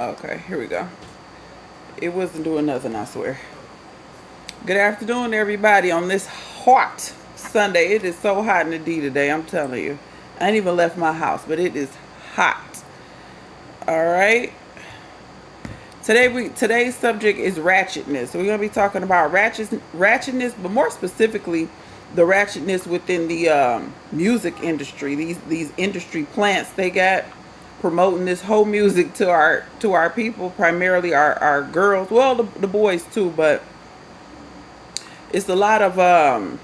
Okay, here we go. It wasn't doing nothing, I swear. Good afternoon, everybody, on this hot Sunday. It is so hot in the D today, I'm telling you. I ain't even left my house, but it is hot. All right. Today's subject is ratchetness. So we're gonna be talking about ratchetness, but more specifically, the ratchetness within the music industry. These industry plants they got promoting this whole music to our people, primarily our girls. Well, the boys too, but it's a lot of can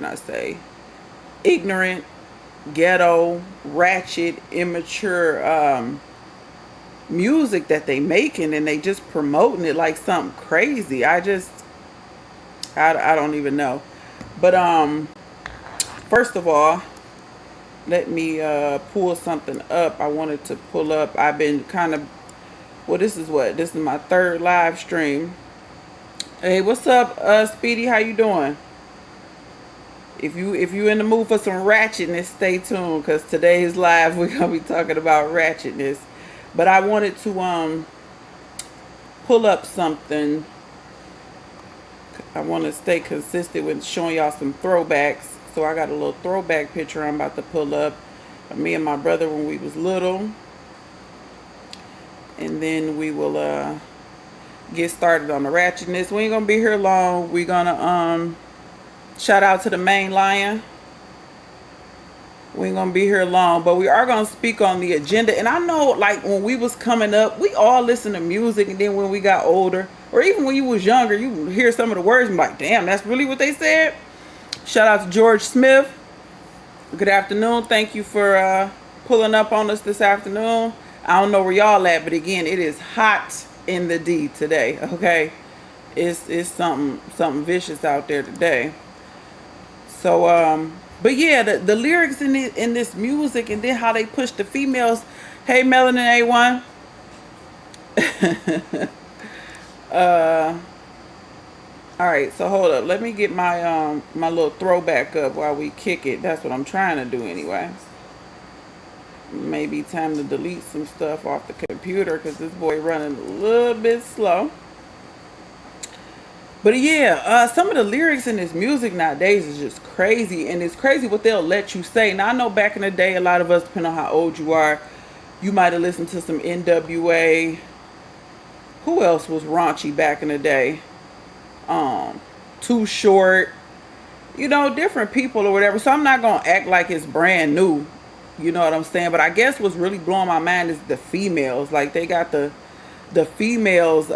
I say, ignorant, ghetto, ratchet, immature music that they making, and they just promoting it like something crazy. I don't even know. But first of all, let me pull something up. I wanted to pull up. I've been kind of, well, this is my third live stream. Hey, what's up, Speedy? How you doing? If you in the mood for some ratchetness, stay tuned, because today's live we're gonna be talking about ratchetness. But I wanted to pull up something. I want to stay consistent with showing y'all some throwbacks. So I got a little throwback picture I'm about to pull up of me and my brother when we was little. And then we will get started on the ratchetness. We ain't gonna be here long. We're gonna shout out to the main lion. We ain't gonna be here long, but we are gonna speak on the agenda. And I know, like, when we was coming up, we all listened to music, and then when we got older, or even when you was younger, you would hear some of the words and be like, damn, that's really what they said. Shout out to George Smith. Good afternoon. Thank you for pulling up on us this afternoon. I don't know where y'all at, but again, it is hot in the D today. Okay, it's something vicious out there today. So but yeah, the lyrics in this music, and then how they push the females. Hey, Melanin A1. All right, so hold up. Let me get my my little throwback up while we kick it. That's what I'm trying to do anyway. Maybe time to delete some stuff off the computer, because this boy running a little bit slow. But yeah, some of the lyrics in this music nowadays is just crazy. And it's crazy what they'll let you say. Now, I know back in the day, a lot of us, depending on how old you are, you might have listened to some NWA. Who else was raunchy back in the day? Too Short. You know, different people or whatever. So I'm not going to act like it's brand new. You know what I'm saying? But I guess what's really blowing my mind is the females. Like, they got the females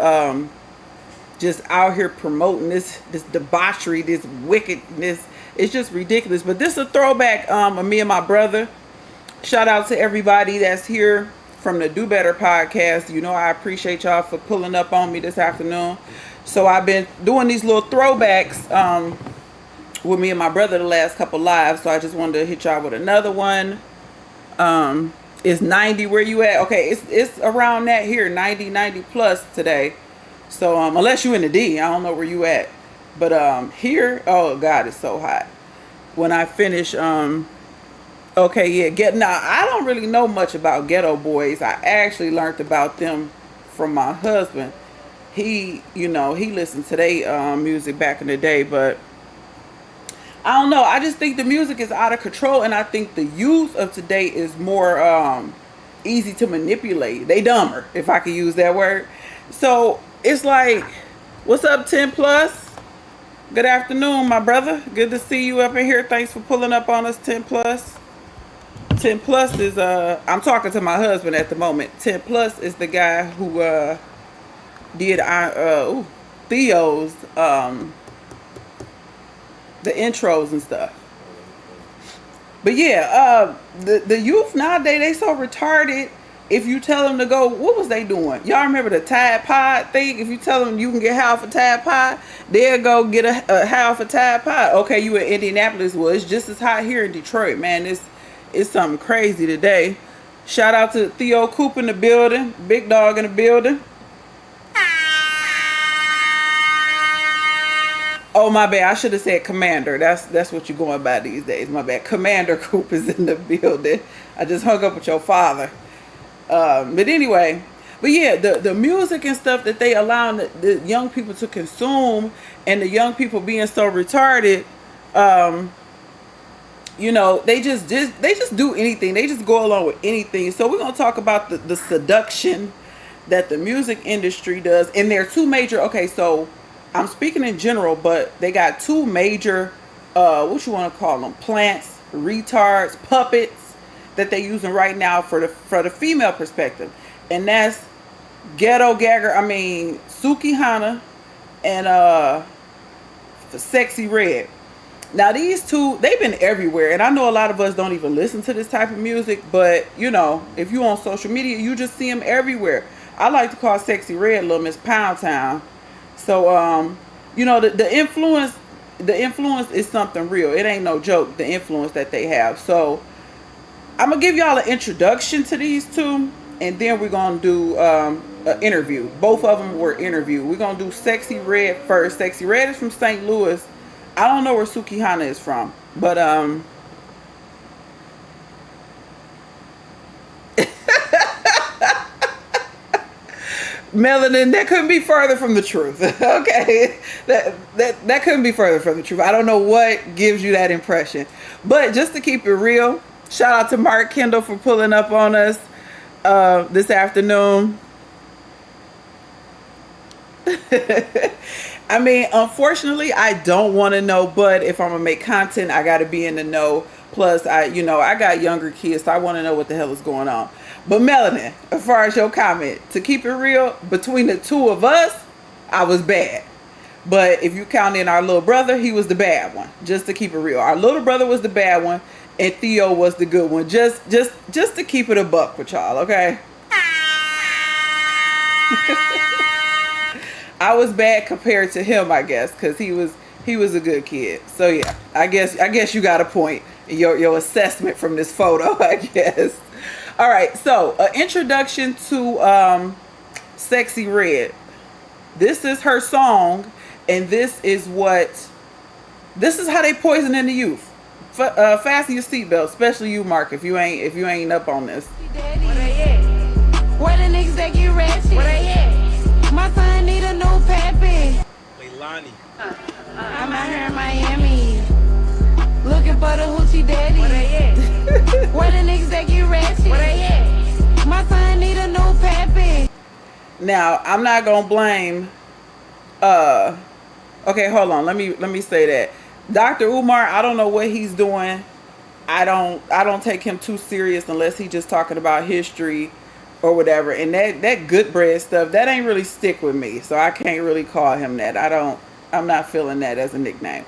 just out here promoting this debauchery, this wickedness. It's just ridiculous. But this is a throwback of me and my brother. Shout out to everybody that's here from the Do Better podcast. You know, I appreciate y'all for pulling up on me this afternoon. So I've been doing these little throwbacks with me and my brother the last couple lives. So I just wanted to hit y'all with another one. It's 90 where you at? Okay, it's around that here, 90 plus today. So unless you in the D, I don't know where you at. But here, oh God, it's so hot. When I finish, okay, yeah, now I don't really know much about Ghetto Boys. I actually learned about them from my husband. He, you know, he listened to their music back in the day, but I don't know. I just think the music is out of control, and I think the youth of today is more easy to manipulate. They dumber, if I could use that word. So it's like, what's up, 10 plus? Good afternoon, my brother. Good to see you up in here. Thanks for pulling up on us, 10 plus. 10 plus is I'm talking to my husband at the moment. 10 plus is the guy who did Theo's the intros and stuff. But yeah, the youth nowadays, they so retarded. If you tell them to go, what was they doing? Y'all remember the Tide Pod thing? If you tell them you can get half a Tide Pod, they'll go get a half a Tide Pod. Okay, you in Indianapolis. Well, it's just as hot here in Detroit, man. It's something crazy today. Shout out to Theo Coop in the building. Big Dog in the building. Oh, my bad. I should have said Commander. That's what you're going by these days. My bad. Commander Coop is in the building. I just hung up with your father. But anyway, but yeah, the music and stuff that they allow the young people to consume, and the young people being so retarded, they just do anything. They just go along with anything. So we're gonna talk about the seduction that the music industry does. And there are two major. Okay, so I'm speaking in general, but they got two major, what you want to call them, plants, retards, puppets that they using right now for the female perspective, and that's Ghetto Gagger. I mean Suki Hana and Sexy Red. Now these two, they've been everywhere, and I know a lot of us don't even listen to this type of music, but if you on social media, you just see them everywhere. I like to call Sexy Red Little Miss Pound Town. So the influence is something real. It ain't no joke, the influence that they have. So I'm gonna give y'all an introduction to these two, and then we're gonna do an interview. Both of them were interviewed. We're gonna do Sexy Red first. Sexy Red is from St. Louis. I don't know where Suki Hana is from, but Melanin, that couldn't be further from the truth. Okay, that couldn't be further from the truth. I don't know what gives you that impression, but just to keep it real, shout out to Mark Kendall for pulling up on us this afternoon. I mean, unfortunately, I don't want to know, but if I'm gonna make content, I got to be in the know. Plus, I got younger kids, so I want to know what the hell is going on. But Melanin, as far as your comment, to keep it real, between the two of us, I was bad. But if you count in our little brother, he was the bad one. Just to keep it real, our little brother was the bad one, and Theo was the good one. Just to keep it a buck with y'all, okay? I was bad compared to him, I guess, because he was a good kid. So yeah, I guess you got a point in your assessment from this photo, I guess. All right, so introduction to Sexy Red. This is her song, and this is how they poisoning the youth. Fasten your seatbelt, especially you, Mark, if you ain't up on this. Where the niggas that get ratchet? Where they at? My son need a new pappy. Leilani. I'm out here in Miami, looking for the hoochie daddy. Where they at? Where the niggas that get ratchet? Where they at? My son need a new pappy. Now, I'm not gonna blame. Okay, hold on. Let me say that Dr. Umar, I don't know what he's doing. I don't take him too serious unless he's just talking about history or whatever. And that good bread stuff, that ain't really stick with me. So I can't really call him that. I'm not feeling that as a nickname.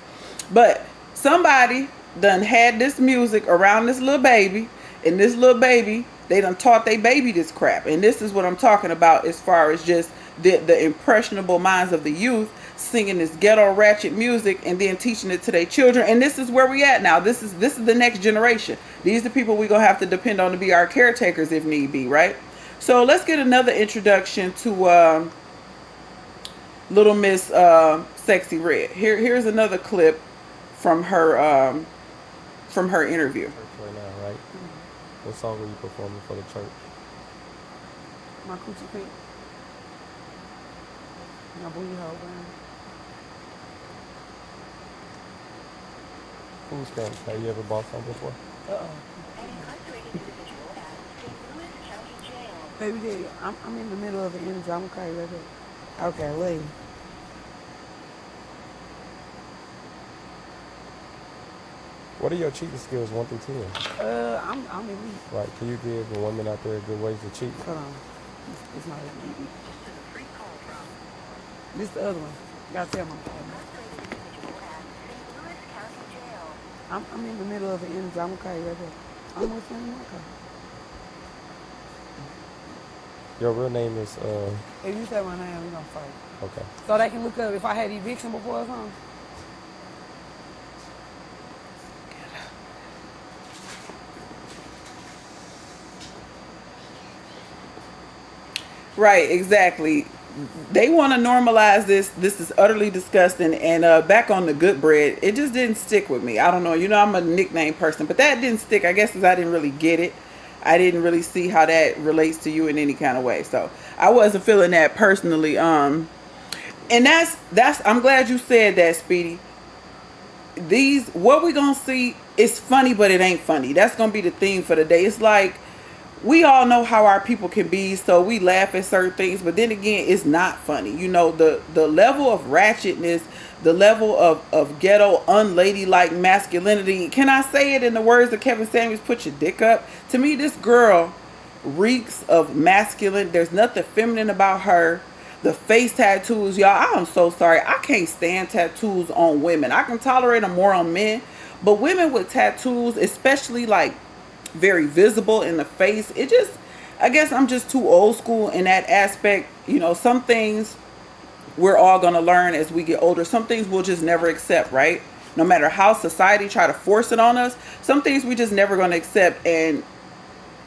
But somebody done had this music around this little baby, and this little baby, they done taught they baby this crap. And this is what I'm talking about as far as just the impressionable minds of the youth singing this ghetto ratchet music and then teaching it to their children. And this is where we at now. This is the next generation. These are the people we're gonna have to depend on to be our caretakers if need be, right? So let's get another introduction to Little Miss Sexy Red. Here's another clip from her interview. Church right now, right? What song are you performing for the church? My coochie pink. My booty hole brown. Food stamps. Have you ever bought some before? Baby daddy, I'm in the middle of an interview. I'm gonna call you right back. Okay, wait. What are your cheating skills 1 through 10? I'm elite. Right. Can you give the women out there good ways to cheat? Hold on. It's not elite. This the other one. You gotta tell my I'm in the middle of an interview. I'm gonna call you right back. I'm with you in my car. Your real name is If you say my name, we gonna fight. okay. So they can look up if I had eviction before or something. Right, exactly. They want to normalize this. This is utterly disgusting. And back on the good bread, it just didn't stick with me. I don't know. I'm a nickname person, but that didn't stick. I guess because I didn't really get it. I didn't really see how that relates to you in any kind of way. So I wasn't feeling that personally. And that's I'm glad you said that, Speedy. These what we gonna see is funny, but it ain't funny. That's gonna be the theme for the day. It's like we all know how our people can be, so we laugh at certain things, but then again, it's not funny. You know, the level of ratchetness, the level of ghetto, unladylike masculinity. Can I say it in the words of Kevin Samuels, put your dick up? To me, this girl reeks of masculine. There's nothing feminine about her. The face tattoos, y'all, I'm so sorry. I can't stand tattoos on women. I can tolerate them more on men, but women with tattoos, especially like very visible in the face, it just, I guess I'm just too old school in that aspect. You know, some things we're all going to learn as we get older. Some things we'll just never accept, right? No matter how society try to force it on us, some things we just never going to accept. And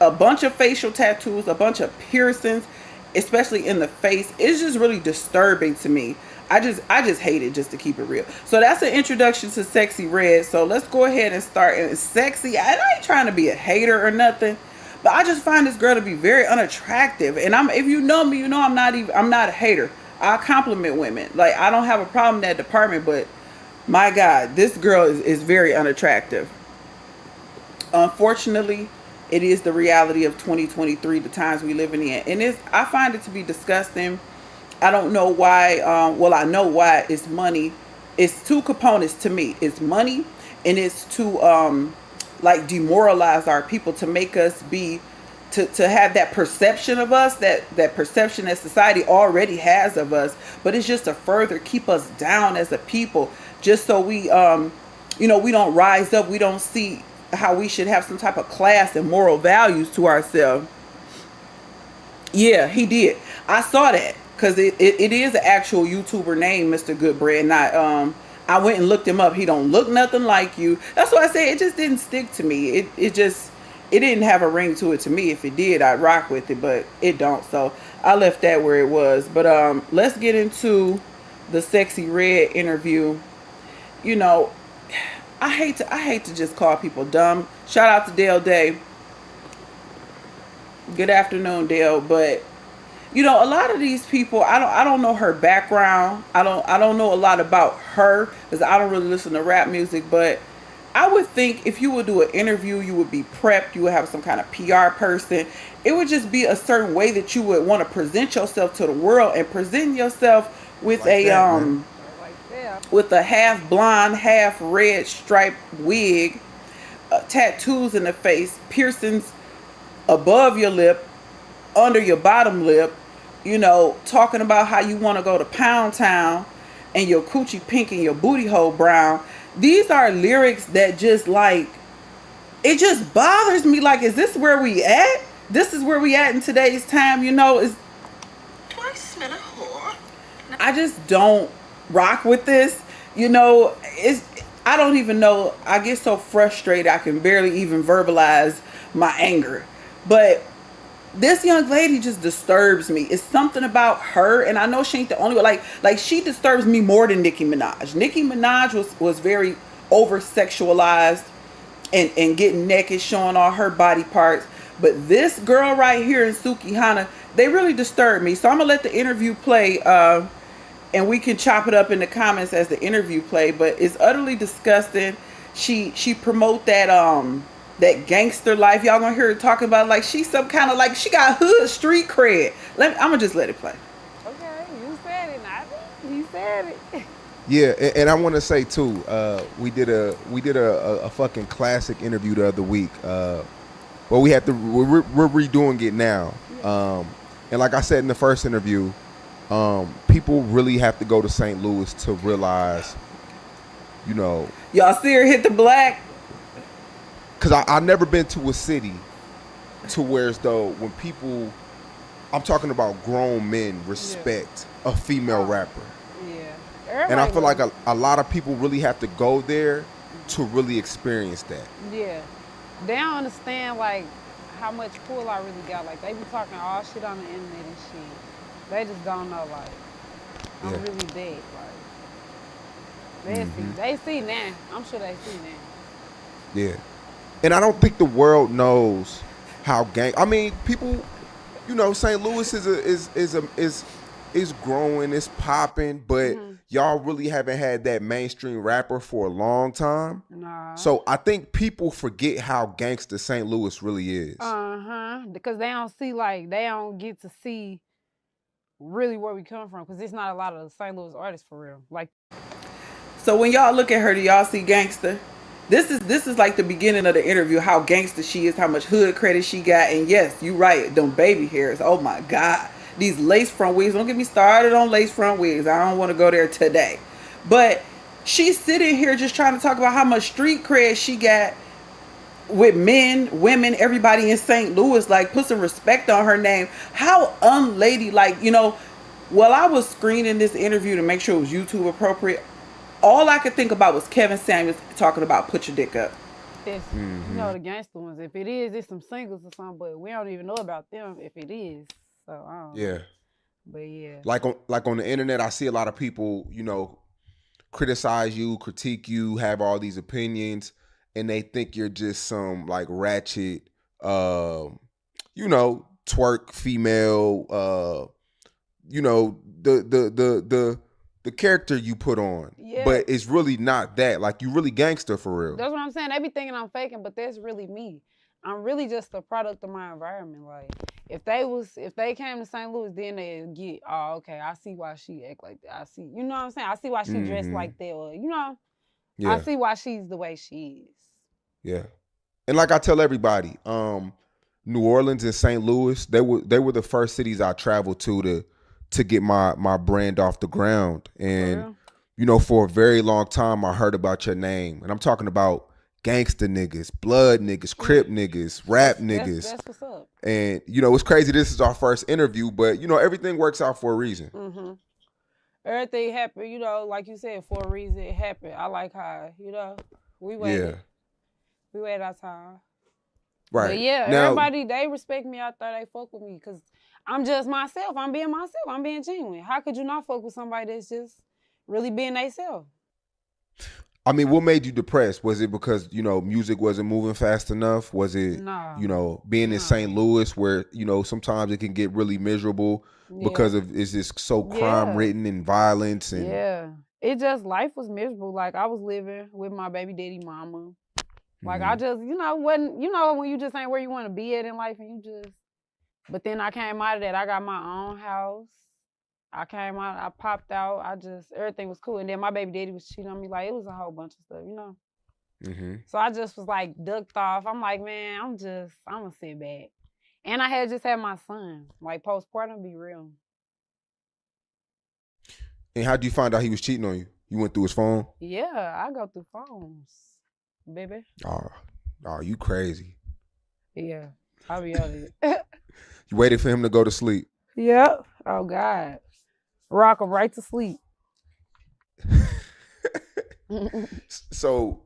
a bunch of facial tattoos, a bunch of piercings, especially in the face, it's just really disturbing to me. I just hate it, just to keep it real. So that's an introduction to Sexy Red. So let's go ahead and start. And Sexy, I ain't trying to be a hater or nothing, but I just find this girl to be very unattractive. And if you know me, you know I'm not a hater. I compliment women. Like, I don't have a problem in that department, but my God, this girl is very unattractive. Unfortunately, it is the reality of 2023, the times we live in. And I find it to be disgusting. I don't know why. Well, I know why. It's money. It's two components to me. It's money, and it's to like demoralize our people, to make us be, to have that perception of us, that perception that society already has of us. But it's just to further keep us down as a people, just so we, you know, we don't rise up. We don't see how we should have some type of class and moral values to ourselves. Yeah, he did. I saw that. Because it is an actual YouTuber name, Mr. Goodbread. Not I went and looked him up. He don't look nothing like you. That's why I say it just didn't stick to me. It didn't have a ring to it to me. If it did, I'd rock with it, but it don't. So I left that where it was. But let's get into the Sexy Red interview. You know, I hate to just call people dumb. Shout out to Dale Day. Good afternoon, Dale. But you know, a lot of these people, I don't know her background. I don't know a lot about her, because I don't really listen to rap music. But I would think if you would do an interview, you would be prepped. You would have some kind of PR person. It would just be a certain way that you would want to present yourself to the world, and present yourself with like with a half blonde, half red striped wig, tattoos in the face, piercings above your lip, under your bottom lip. You know, talking about how you want to go to Pound Town and your coochie pink and your booty hole brown. These are lyrics that just like, it just bothers me. Like, is this where we at? This is where we at in today's time, you know? Do I smell a whore? I just don't rock with this. You know, I don't even know. I get so frustrated I can barely even verbalize my anger. But this young lady just disturbs me. It's something about her, and I know she ain't the only one. Like she disturbs me more than Nicki Minaj. Nicki Minaj was very over sexualized and getting naked, showing all her body parts. But this girl right here in Sukihana, they really disturb me. So I'm gonna let the interview play, and we can chop it up in the comments as the interview play. But it's utterly disgusting. She promote that gangster life. Y'all gonna hear her talking about like she's some kind of like she got hood street cred. I'm gonna just let it play. Okay, you said it, not me. You said it. Yeah, and I want to say too, we did a fucking classic interview the other week. Well, we're redoing it now. And like I said in the first interview, people really have to go to St. Louis to realize, you know. Y'all see her hit the black? Because I've never been to a city to where as though when people, I'm talking about grown men, respect a female rapper. Yeah. And I feel like a lot of people really have to go there to really experience that. Yeah. They don't understand, like, how much pull I really got. Like, they be talking all shit on the internet and shit. They just don't know, like, I'm really big. Like, they see now. I'm sure they see now. Yeah. And I don't think the world knows how gang. I mean, people, you know, St. Louis is growing, it's popping, but y'all really haven't had that mainstream rapper for a long time. Nah. So I think people forget how gangster St. Louis really is. Because they don't get to see really where we come from. Because there's not a lot of St. Louis artists for real. Like, So when y'all look at her, do y'all see gangster? This is like the beginning of the interview, how gangster she is, how much hood credit she got. And yes, you right, them baby hairs. Oh my God. These lace front wigs. Don't get me started on lace front wigs. I don't want to go there today. But she's sitting here just trying to talk about how much street cred she got with men, women, everybody in St. Louis. Like, put some respect on her name. How unladylike, you know, while I was screening this interview to make sure it was YouTube appropriate, all I could think about was Kevin Samuels talking about put your dick up. you know, the gangster ones. If it is, it's some singles or something, but we don't even know about them if it is. So, I don't know. Yeah. But yeah. Like on the internet, I see a lot of people, you know, criticize you, critique you, have all these opinions, and they think you're just some like ratchet, you know, twerk female, you know, the character you put on. Yeah. But it's really not that. Like, you really gangster for real. That's what I'm saying. They be thinking I'm faking, but that's really me. I'm really just a product of my environment. Like, if they came to St. Louis, then they'd get, oh, okay, I see why she act like that. I see, you know what I'm saying? I see why she dressed like that, or, you know, I see why she's the way she is. Yeah. And like I tell everybody, New Orleans and St. Louis, they were the first cities I traveled to get my brand off the ground. And you know, for a very long time I heard about your name. And I'm talking about gangster niggas, blood niggas, Crip niggas, rap niggas. That's what's up. And you know, it's crazy this is our first interview, but you know, everything works out for a reason. Everything happened, you know, like you said, for a reason it happened. I like how, you know, we waited. Yeah. We waited our time. Right. But yeah, now, everybody, they respect me out there. They fuck with me because I'm just myself. I'm being myself. I'm being genuine. How could you not fuck with somebody that's just really being themselves? I mean, what made you depressed? Was it because, you know, music wasn't moving fast enough? Was it, you know, being in St. Louis where, you know, sometimes it can get really miserable because of it's just so crime ridden and violence and it just, life was miserable. Like, I was living with my baby daddy mama. Like, I just, you know, wasn't, you know, when you just ain't where you want to be at in life and you just, but then I came out of that. I got my own house. I came out, I popped out. Everything was cool. And then my baby daddy was cheating on me. Like, it was a whole bunch of stuff, you know? So I just was like ducked off. I'm like, man, I'm gonna sit back. And I had just had my son. Like, postpartum be real. And how do you find out he was cheating on you? You went through his phone? Yeah, I go through phones, baby. Oh, you crazy. Yeah, I'll be on it. You waited for him to go to sleep. Yep. Oh, God. Rock him right to sleep. So,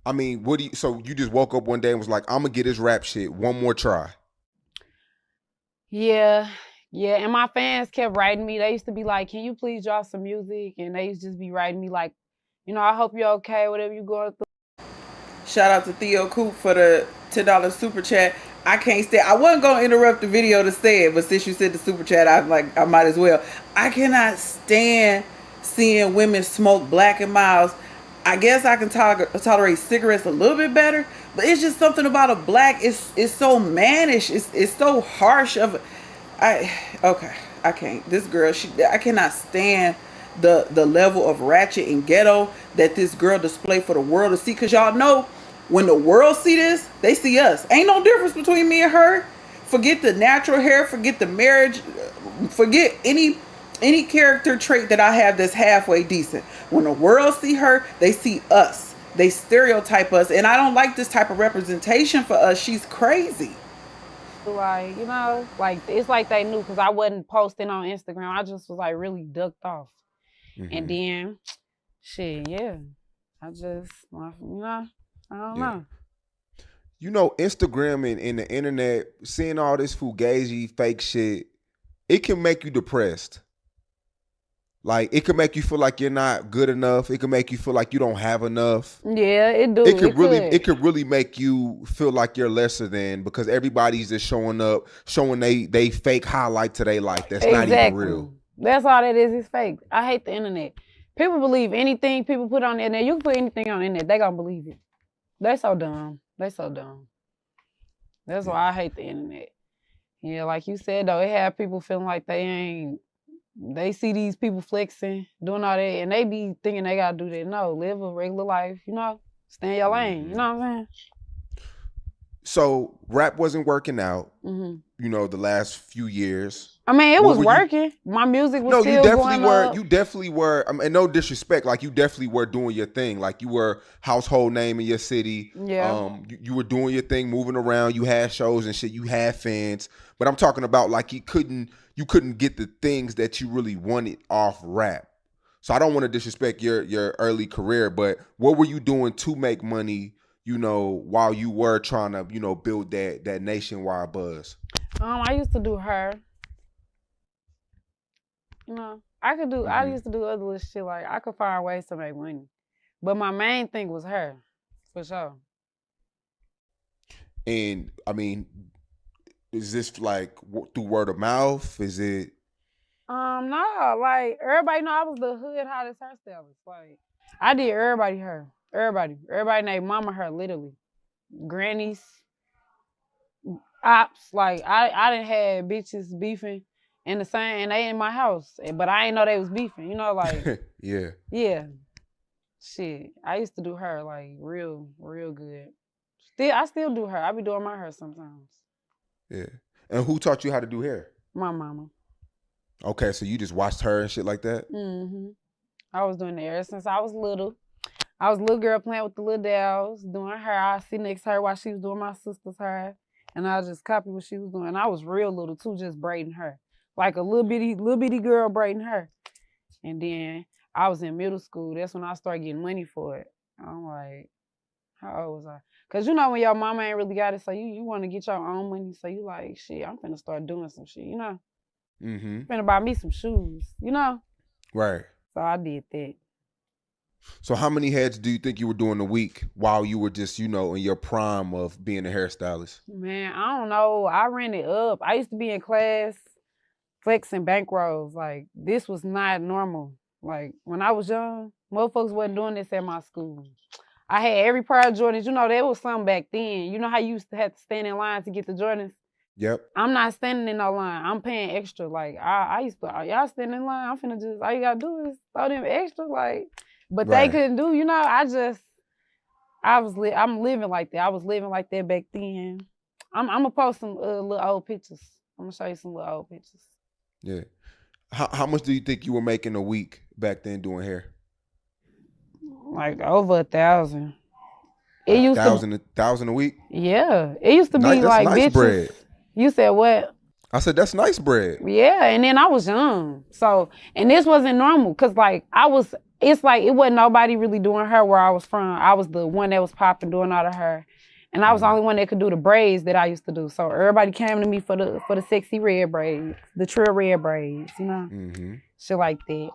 I mean, so you just woke up one day and was like, I'm going to get this rap shit one more try. Yeah. Yeah, and my fans kept writing me. They used to be like, can you please drop some music? And they used to just be writing me like, you know, I hope you're okay, whatever you're going through. Shout out to Theo Coop for the $10 super chat. I can't stand. I wasn't gonna interrupt the video to say it, but since you said the super chat, I'm like, I might as well. I cannot stand seeing women smoke Black and Milds. I guess I can tolerate cigarettes a little bit better, but it's just something about a black. It's so mannish. It's so harsh. I can't. This girl, I cannot stand the level of ratchet and ghetto that this girl displayed for the world to see. Cause y'all know, when the world see this, they see us. Ain't no difference between me and her. Forget the natural hair, forget the marriage, forget any character trait that I have that's halfway decent. When the world see her, they see us. They stereotype us, and I don't like this type of representation for us. She's crazy. Like, you know, like, it's like they knew because I wasn't posting on Instagram. I just was like really ducked off. And then, shit, yeah. I just, you know, I don't know. You know, Instagram and the internet, seeing all this fugazi fake shit, it can make you depressed. Like it could make you feel like you're not good enough. It could make you feel like you don't have enough. Yeah, it do. It could really make you feel like you're lesser than because everybody's just showing up, showing they fake highlight to their life. That's not even real. That's all that is. It's fake. I hate the internet. People believe anything people put on the internet. You can put anything on the internet. They gonna believe it. They so dumb. That's why I hate the internet. Yeah, like you said though, it have people feeling like they see these people flexing, doing all that, and they be thinking they gotta do that. No, live a regular life, stay in your lane, you know what I'm saying? So rap wasn't working out, Mm-hmm. The last few years. I mean, it was working. My music was still going up. You definitely were. I mean, no disrespect, like you definitely were doing your thing. Like you were household name in your city. Yeah. You were doing your thing, moving around. You had shows and shit. You had fans. But I'm talking about like you couldn't get the things that you really wanted off rap. So I don't want to disrespect your early career, but what were you doing to make money? While you were trying to build that nationwide buzz. I used to do her. I could do. I used to do other little shit like I could find ways to make money, but my main thing was her, for sure. And I mean, is this like through word of mouth? Is it? No, like everybody know I was the hood hottest hairstylist. Like I did everybody hair, everybody named Mama her literally, grannies, ops. Like I didn't have bitches beefing. In the same, and they in my house, but I ain't know they was beefing, like. Yeah. Yeah. Shit, I used to do her like real good. I still do her. I be doing my hair sometimes. Yeah. And who taught you how to do hair? My mama. Okay, so you just watched her and shit like that? Mm-hmm. I was doing hair since I was little. I was a little girl playing with the little dolls, doing her. I sit next to her while she was doing my sister's hair, and I just copy what she was doing. And I was real little too, just braiding her. Like a little bitty girl braiding her. And then I was in middle school. That's when I started getting money for it. I'm like, how old was I? Because when your mama ain't really got it, so you want to get your own money. So you like, shit, I'm finna start doing some shit, Mm-hmm. Finna buy me some shoes, Right. So I did that. So how many heads do you think you were doing a week while you were just, in your prime of being a hairstylist? Man, I don't know. I ran it up. I used to be in class flexing bankrolls. Like, this was not normal. Like, when I was young, motherfuckers wasn't doing this at my school. I had every pair of Jordans. There was something back then. You know how you used to have to stand in line to get the Jordans? Yep. I'm not standing in no line. I'm paying extra. Like, I used to, y'all standing in line, I'm finna just, all you gotta do is throw them extra. Like, but Right. They couldn't do, I'm living like that. I was living like that back then. I'm gonna post some little old pictures. I'm gonna show you some little old pictures. Yeah. How much do you think you were making a week back then doing hair? Like over 1,000. It used $1,000 a week? Yeah. It used to be That's like nice bitches. bread. You said what? I said that's nice bread. Yeah, and then I was young. So, and this wasn't normal because it's like it wasn't nobody really doing her where I was from. I was the one that was popping doing all the hair. And I was the only one that could do the braids that I used to do. So everybody came to me for the sexy red braids, the trill red braids, Mm-hmm. Shit like that.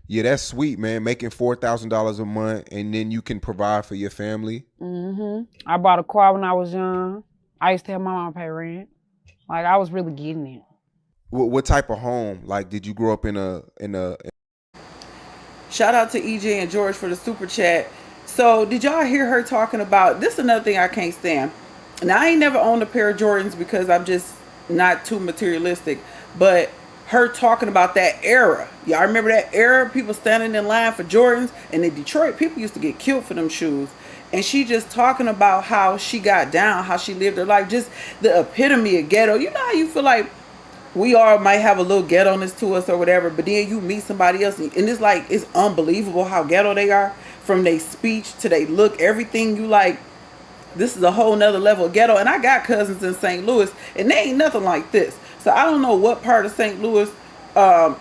Yeah, that's sweet, man. Making $4,000 a month and then you can provide for your family. Mm-hmm. I bought a car when I was young. I used to have my mom pay rent. Like, I was really getting it. What type of home? Like, did you grow up in a? Shout out to EJ and George for the super chat. So, did y'all hear her talking about this? Is another thing I can't stand. Now, I ain't never owned a pair of Jordans because I'm just not too materialistic. But her talking about that era. Y'all remember that era? People standing in line for Jordans. And in Detroit, people used to get killed for them shoes. And she just talking about how she got down, how she lived her life, just the epitome of ghetto. You know how you feel like we all might have a little ghetto-ness to us or whatever, but then you meet somebody else and it's like, it's unbelievable how ghetto they are, from their speech to their look, everything. You like, this is a whole nother level of ghetto. And I got cousins in St. Louis and they ain't nothing like this. So I don't know what part of St. Louis,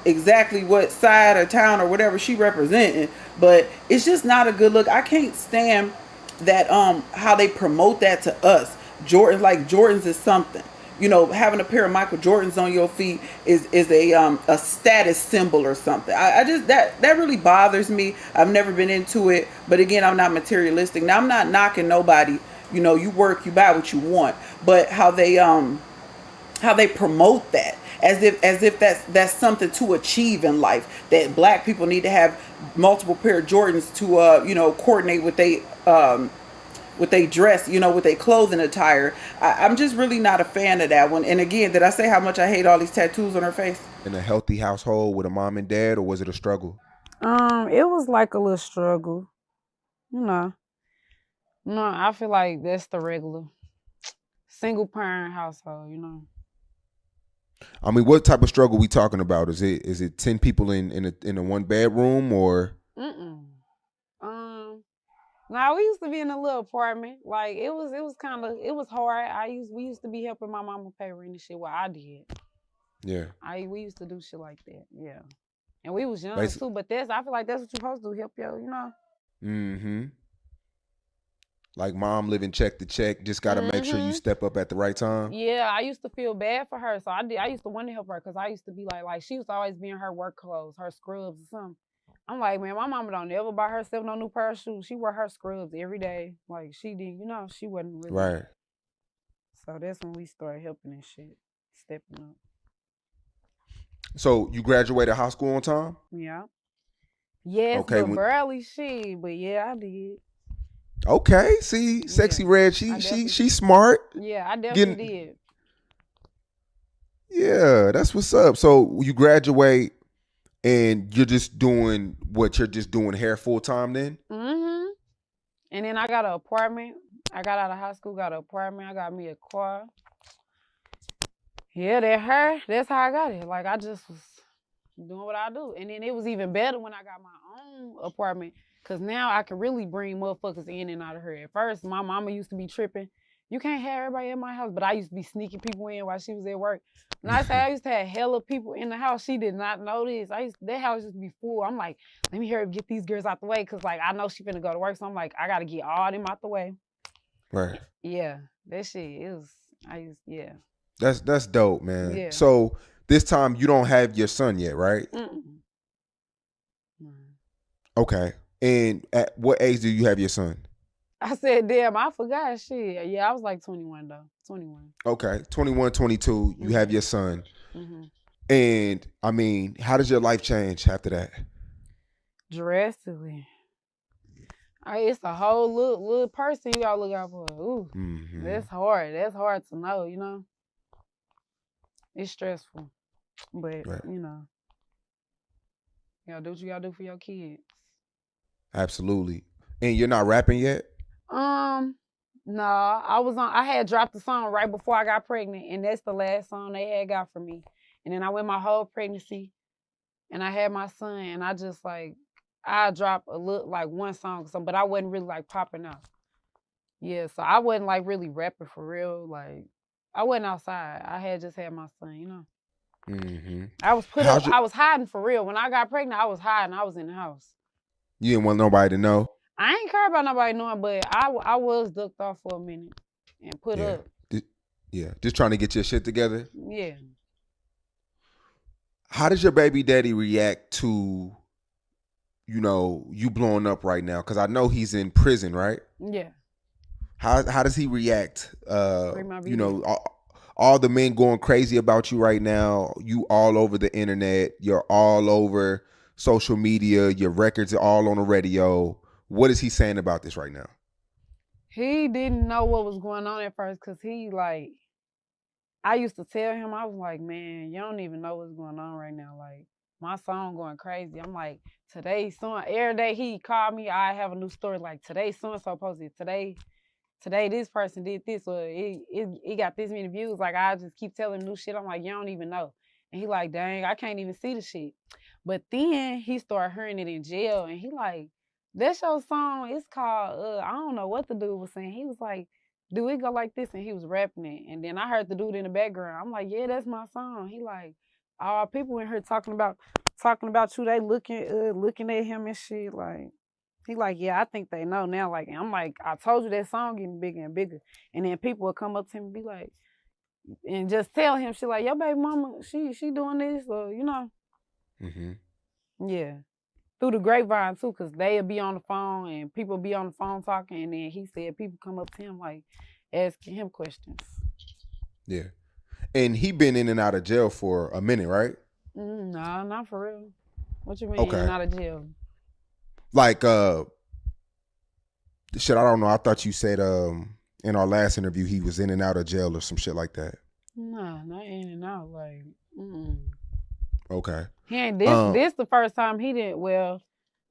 exactly what side or town or whatever she representing, but it's just not a good look. I can't stand that how they promote that to us. Jordans is something. having a pair of Michael Jordans on your feet is a status symbol or something. I just that really bothers me. I've never been into it, but again, I'm not materialistic. Now I'm not knocking nobody. You work, you buy what you want, but how they promote that as if that's something to achieve in life, that black people need to have multiple pair of Jordans to coordinate with they dress, with their clothing attire. I'm just really not a fan of that one. And again, did I say how much I hate all these tattoos on her face? In a healthy household with a mom and dad, or was it a struggle? It was like a little struggle. No, I feel like that's the regular single parent household. I mean, what type of struggle we talking about? Is it 10 people in a one bedroom or? Now we used to be in a little apartment. Like it was hard. We used to be helping my mama pay rent and shit. Well, I did. Yeah. We used to do shit like that. Yeah. And we was young Basically. too, but I feel like that's what you're supposed to do, help yo. Mm-hmm. Like mom living check to check, just gotta make sure you step up at the right time. Yeah, I used to feel bad for her, so I used to want to help her because I used to be like she used to always be in her work clothes, her scrubs or something. I'm like, man, my mama don't never buy herself no new pair of shoes. She wear her scrubs every day. Like she did, she wasn't really. Right. So that's when we started helping and shit, stepping up. So you graduated high school on time? Yeah. Yes, Okay, but barely shit. But yeah, I did. Okay. See, Sexy Red, she's smart. Yeah, I definitely did. Yeah, that's what's up. So you graduate and you're just doing hair full time then? Mm-hmm. And then I got an apartment. I got out of high school, got an apartment. I got me a car. Yeah, that's how I got it. Like I just was doing what I do. And then it was even better when I got my own apartment. Cause now I can really bring motherfuckers in and out of her. At first, my mama used to be tripping. You can't have everybody in my house, but I used to be sneaking people in while she was at work. When I say I used to have hella people in the house, she did not know this. That house used to be full. I'm like, let me hurry up, get these girls out the way, cause like I know she finna go to work, so I'm like, I gotta get all them out the way. Right. Yeah, that shit yeah. That's dope, man. Yeah. So this time you don't have your son yet, right? Mm-mm. Okay. And at what age do you have your son? I said, damn, I forgot shit. Yeah, I was like 21 though. 21. Okay. 21, 22, you have your son. Mm-hmm. And I mean, how does your life change after that? Drastically. It's a whole little person you gotta look out for. Ooh, That's hard. That's hard to know, It's stressful. But, Right. you gotta do what you gotta do for your kids. Absolutely. And you're not rapping yet? No, I had dropped the song right before I got pregnant, and that's the last song they had got for me. And then I went my whole pregnancy, and I had my son, and I just I dropped one song, but I wasn't really popping out. Yeah, so I wasn't really rapping for real. I wasn't outside. I had just had my son, Mm-hmm. I was I was hiding for real. When I got pregnant, I was hiding. I was in the house. You didn't want nobody to know? I ain't care about nobody knowing, but I was ducked off for a minute and put up. Just trying to get your shit together? Yeah. How does your baby daddy react to, you blowing up right now? Because I know he's in prison, right? Yeah. How does he react? Bring my All the men going crazy about you right now. You all over the internet. You're all over social media. Your records are all on the radio. What is he saying about this right now? He didn't know what was going on at first because I used to tell him, I was like, man, you don't even know what's going on right now. My song going crazy. I'm like, today's song, every day he called me, I have a new story. Today's song-so posted, today this person did this, or it got this many views. I just keep telling him new shit. I'm like, you don't even know. And he like, dang, I can't even see the shit. But then he started hearing it in jail, and he like, that's your song. It's called, I don't know what the dude was saying. He was like, do it go like this? And he was rapping it. And then I heard the dude in the background. I'm like, yeah, that's my song. He like, all people in here talking about you. They looking at him and shit. He like, yeah, I think they know now. I'm like, I told you that song getting bigger and bigger. And then people would come up to him and be like, and just tell him, she like, your baby mama, she doing this, or, you know. Mm-hmm. Yeah. Through the grapevine, too, because they'll be on the phone, and people be on the phone talking, and then he said people come up to him, like, asking him questions. Yeah. And he been in and out of jail for a minute, right? Nah, not for real. What you mean, Okay. in and out of jail? Like, shit, I don't know. I thought you said in our last interview he was in and out of jail or some shit like that. Nah, not in and out. Like, Okay. he ain't this the first time he didn't. Well,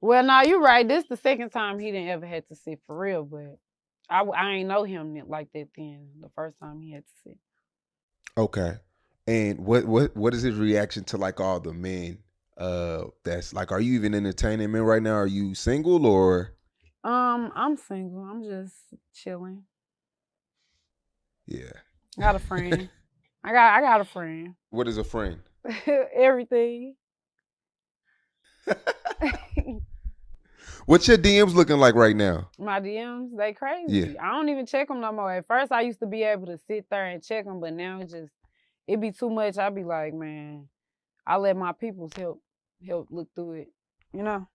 nah, you're right. This the second time he didn't ever had to sit for real. But I ain't know him like that then. The first time he had to sit. Okay. And what is his reaction to like all the men? That's like, are you even entertaining men right now? Are you single or? I'm single. I'm just chilling. Yeah. I got a friend. I got a friend. What is a friend? Everything. What's your DMs looking like right now? My DMs, they crazy. Yeah. I don't even check them no more. At first, I used to be able to sit there and check them, but now it be too much. I be like, man, I let my peoples help look through it, you know,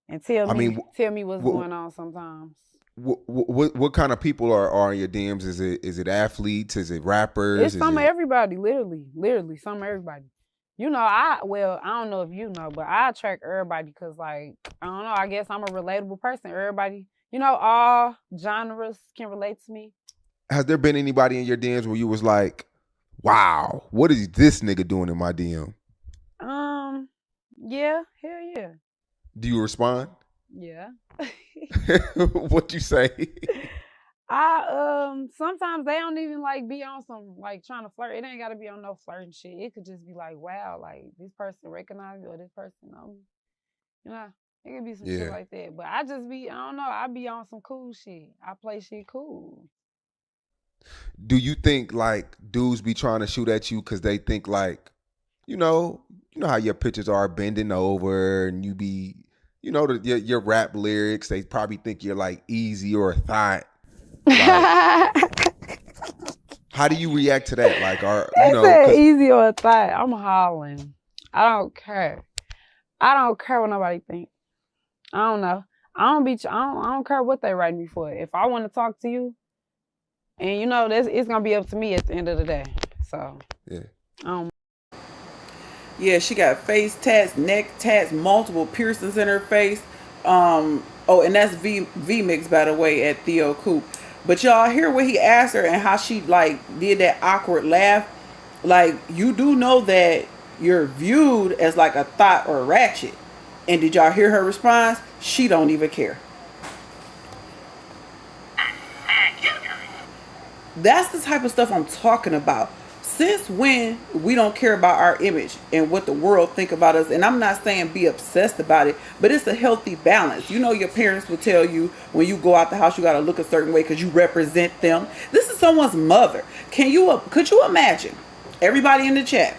and tell me what's going on sometimes. What kind of people are in your DMs? Is it athletes? Is it rappers? It's some of everybody, literally some of everybody. You know, I don't know if you know, but I attract everybody because, like, I don't know, I guess I'm a relatable person. Everybody, you know, all genres can relate to me. Has there been anybody in your DMs where you was like, wow, what is this nigga doing in my DM? Yeah, hell yeah. Do you respond? Yeah. What you say? Sometimes they don't even like be on some like trying to flirt. It ain't gotta be on no flirting shit. It could just be like, wow, like this person recognize you or this person you know, it could be some shit like that. But I don't know, I be on some cool shit. I play shit cool. Do you think like dudes be trying to shoot at you because they think like, you know how your pictures are bending over and you be, you know, your rap lyrics, they probably think you're like easy or a thought. Like, how do you react to that? Like, easy or a thought? I'm hollering. I don't care. I don't care what nobody think. I don't know. I don't care what they write me for. If I want to talk to you, and you know, it's gonna be up to me at the end of the day. So yeah. Yeah, she got face tats, neck tats, multiple piercings in her face. And that's V Mix, by the way, at Theo Coop. But y'all hear what he asked her and how she like did that awkward laugh. Like, you do know that you're viewed as like a thought or ratchet. And did y'all hear her response? She don't even care. That's the type of stuff I'm talking about. Since when we don't care about our image and what the world think about us, and I'm not saying be obsessed about it, but it's a healthy balance. You know, your parents will tell you when you go out the house you got to look a certain way because you represent them. This is someone's mother. Could you imagine, everybody in the chat,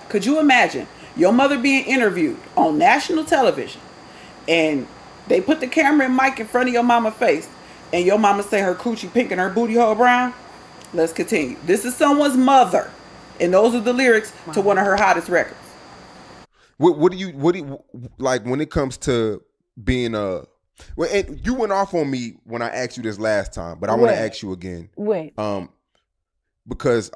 could you imagine your mother being interviewed on national television and they put the camera and mic in front of your mama's face and your mama say her coochie pink and her booty hole brown? Let's continue. This is someone's mother, and those are the lyrics to one of her hottest records. What do you like when it comes to being a? Well, and you went off on me when I asked you this last time, but I want to ask you again. Wait. Because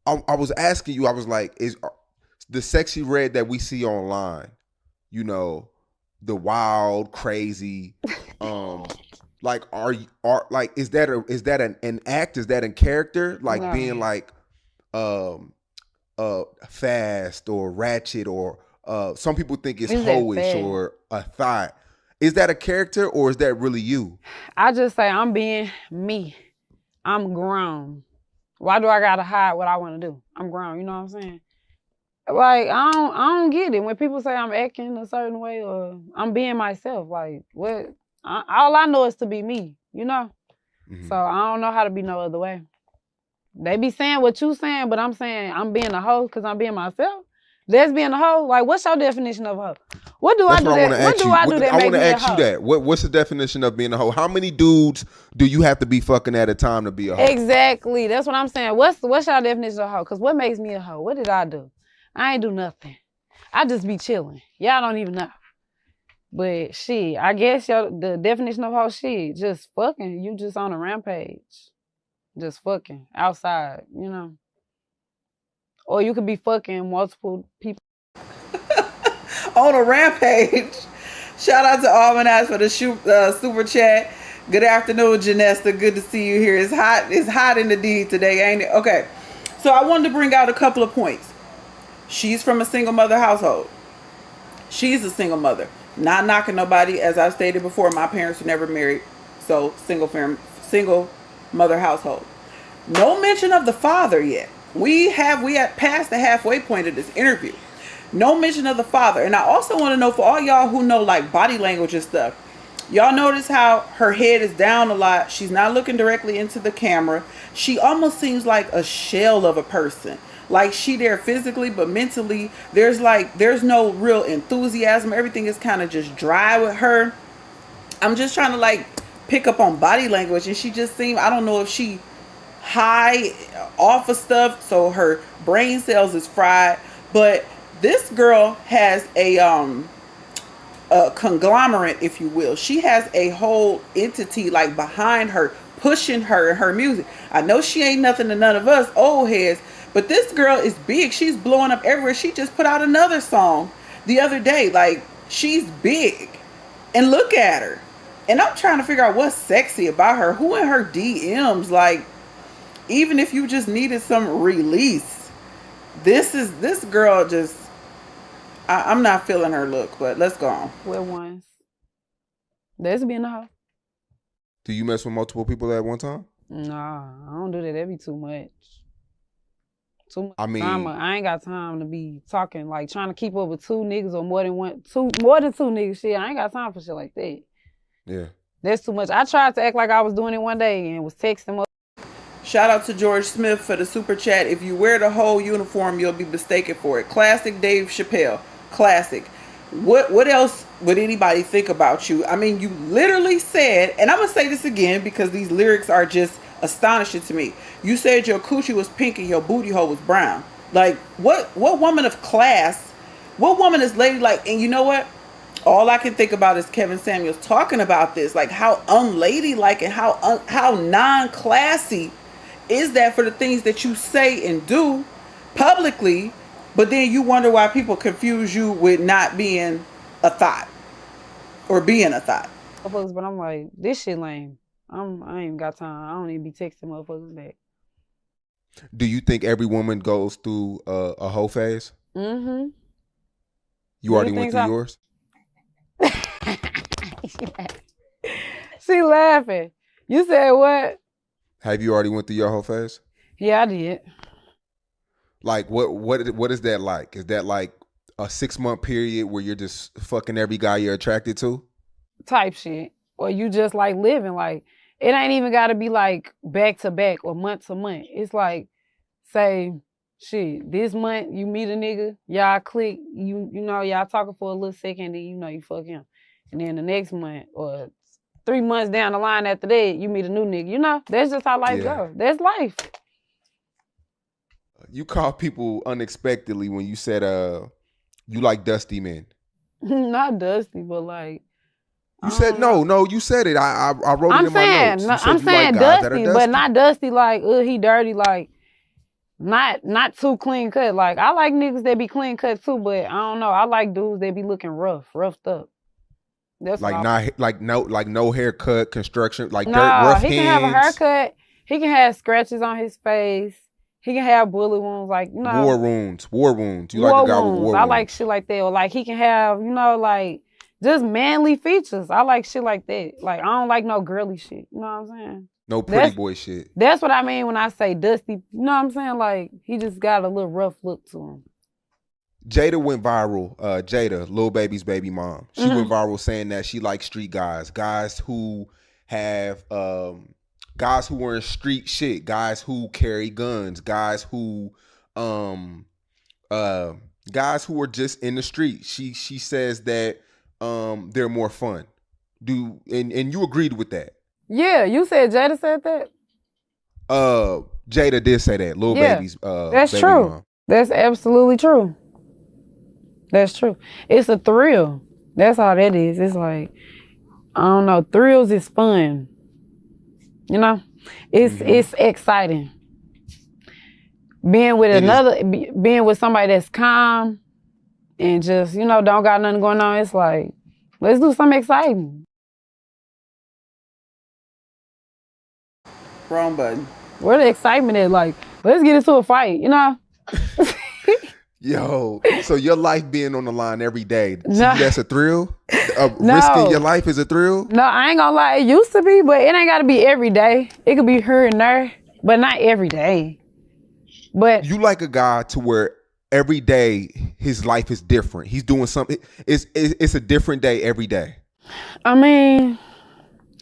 I was asking you, I was like, is the Sexy Red that we see online, you know, the wild, crazy, like is that an act? Is that in character? Like being like fast or ratchet or some people think it's hoish or a thought. Is that a character or is that really you? I just say I'm being me. I'm grown. Why do I gotta hide what I want to do? I'm grown, you know what I'm saying? Like, I don't get it when people say I'm acting a certain way or I'm being myself. Like, what? All I know is to be me, you know? Mm-hmm. So I don't know how to be no other way. They be saying what you saying, but I'm saying I'm being a hoe because I'm being myself. That's being a hoe. Like, what's your definition of a hoe? What do I That's do what I want that? to What ask do you. I do that I make want me to a ask you hoe? that. What's the definition of being a hoe? How many dudes do you have to be fucking at a time to be a hoe? Exactly. That's what I'm saying. What's y'all definition of hoe? Because what makes me a hoe? What did I do? I ain't do nothing. I just be chilling. Y'all don't even know. But shit, I guess the definition of hoe shit, just fucking. You just on a rampage. Just fucking outside, you know. Or you could be fucking multiple people. On a rampage. Shout out to Almanac for the super chat. Good afternoon, Janesta. Good to see you here. It's hot. It's hot in the D today, ain't it? Okay. So I wanted to bring out a couple of points. She's from a single mother household. She's a single mother. Not knocking nobody. As I stated before, my parents were never married. So single mother household. No mention of the father yet. We had passed the halfway point of this interview. No mention of the father. And I also want to know, for all y'all who know like body language and stuff, y'all notice how her head is down a lot. She's not looking directly into the camera. She almost seems like a shell of a person. Like she there physically, but mentally there's no real enthusiasm. Everything is kind of just dry with her. I'm just trying to like pick up on body language, and she just seemed, I don't know if she high off of stuff, so her brain cells is fried. But this girl has a conglomerate, if you will. She has a whole entity like behind her, pushing her and her music. I know she ain't nothing to none of us old heads, but this girl is big. She's blowing up everywhere. She just put out another song the other day. Like, she's big. And look at her. And I'm trying to figure out what's sexy about her. Who in her DMs? Like, even if you just needed some release, this girl just, I'm not feeling her look, but let's go on. With ones. That's being a hoe. Do you mess with multiple people at one time? Nah, I don't do that. That'd be too much. Too much I mean, drama. I ain't got time to be talking, like trying to keep up with two niggas or more than two niggas. Shit, I ain't got time for shit like that. Yeah. That's too much. I tried to act like I was doing it one day and was texting up. Shout out to George Smith for the super chat. If you wear the whole uniform, you'll be mistaken for it. Classic Dave Chappelle. Classic. What else would anybody think about you? I mean, you literally said, and I'm going to say this again because these lyrics are just astonishing to me. You said your coochie was pink and your booty hole was brown. Like, what woman of class, what woman is ladylike? And you know what? All I can think about is Kevin Samuels talking about this. Like, how unladylike and how non-classy is that for the things that you say and do publicly, but then you wonder why people confuse you with not being a thought or being a thought. But I'm like, this shit lame. I ain't even got time. I don't even be texting motherfuckers back. Do you think every woman goes through a hoe phase? Mm-hmm. You already went through yours? She laughing. You said what? Have you already went through your hoe phase? Yeah, I did. Like, what is that like? Is that like a 6-month period where you're just fucking every guy you're attracted to? Type shit. Or you just like living. Like, it ain't even got to be like back to back or month to month. It's like, say, shit, this month you meet a nigga, y'all click, you know, y'all talking for a little second, then you know you fuck him. And then the next month or 3 months down the line after that, you meet a new nigga. You know, that's just how life goes. That's life. You called people unexpectedly when you said you like dusty men. Not dusty, but like. You said no. You said it. I wrote it in my notes. No, I'm saying dusty, but not dusty like he dirty. Like not too clean cut. Like I like niggas that be clean cut too, but I don't know. I like dudes that be looking roughed up. That's like no haircut, construction, like no, dirt, rough he hands. Can have a haircut. He can have scratches on his face. He can have bullet wounds, like, you know. War wounds. You like a guy with war wounds. I like shit like that. Or like he can have, you know, like just manly features. I like shit like that. Like I don't like no girly shit. You know what I'm saying? No pretty boy shit. That's what I mean when I say dusty. You know what I'm saying? Like he just got a little rough look to him. Jada went viral. Jada, Lil Baby's baby mom. She went viral saying that she likes street guys who have guys who wearing street shit, guys who carry guns, guys who Guys who are just in the street. She says that they're more fun. And you agreed with that? Yeah, you said Jada said that. Jada did say that. Lil Yeah, Baby's that's baby true. mom. That's absolutely true. That's true. It's a thrill. That's all that is. It's like, I don't know, thrills is fun. You know? It's exciting. Being with being with somebody that's calm and just, you know, don't got nothing going on, it's like, let's do something exciting. Wrong button. Where the excitement is, like, let's get into a fight, you know? Yo, so your life being on the line every day, to No. you that's a thrill? No. Risking your life is a thrill? No, I ain't gonna lie, it used to be, but it ain't gotta be every day. It could be here and there, but not every day. But You like a guy to where every day his life is different. He's doing something. It's a different day every day. I mean,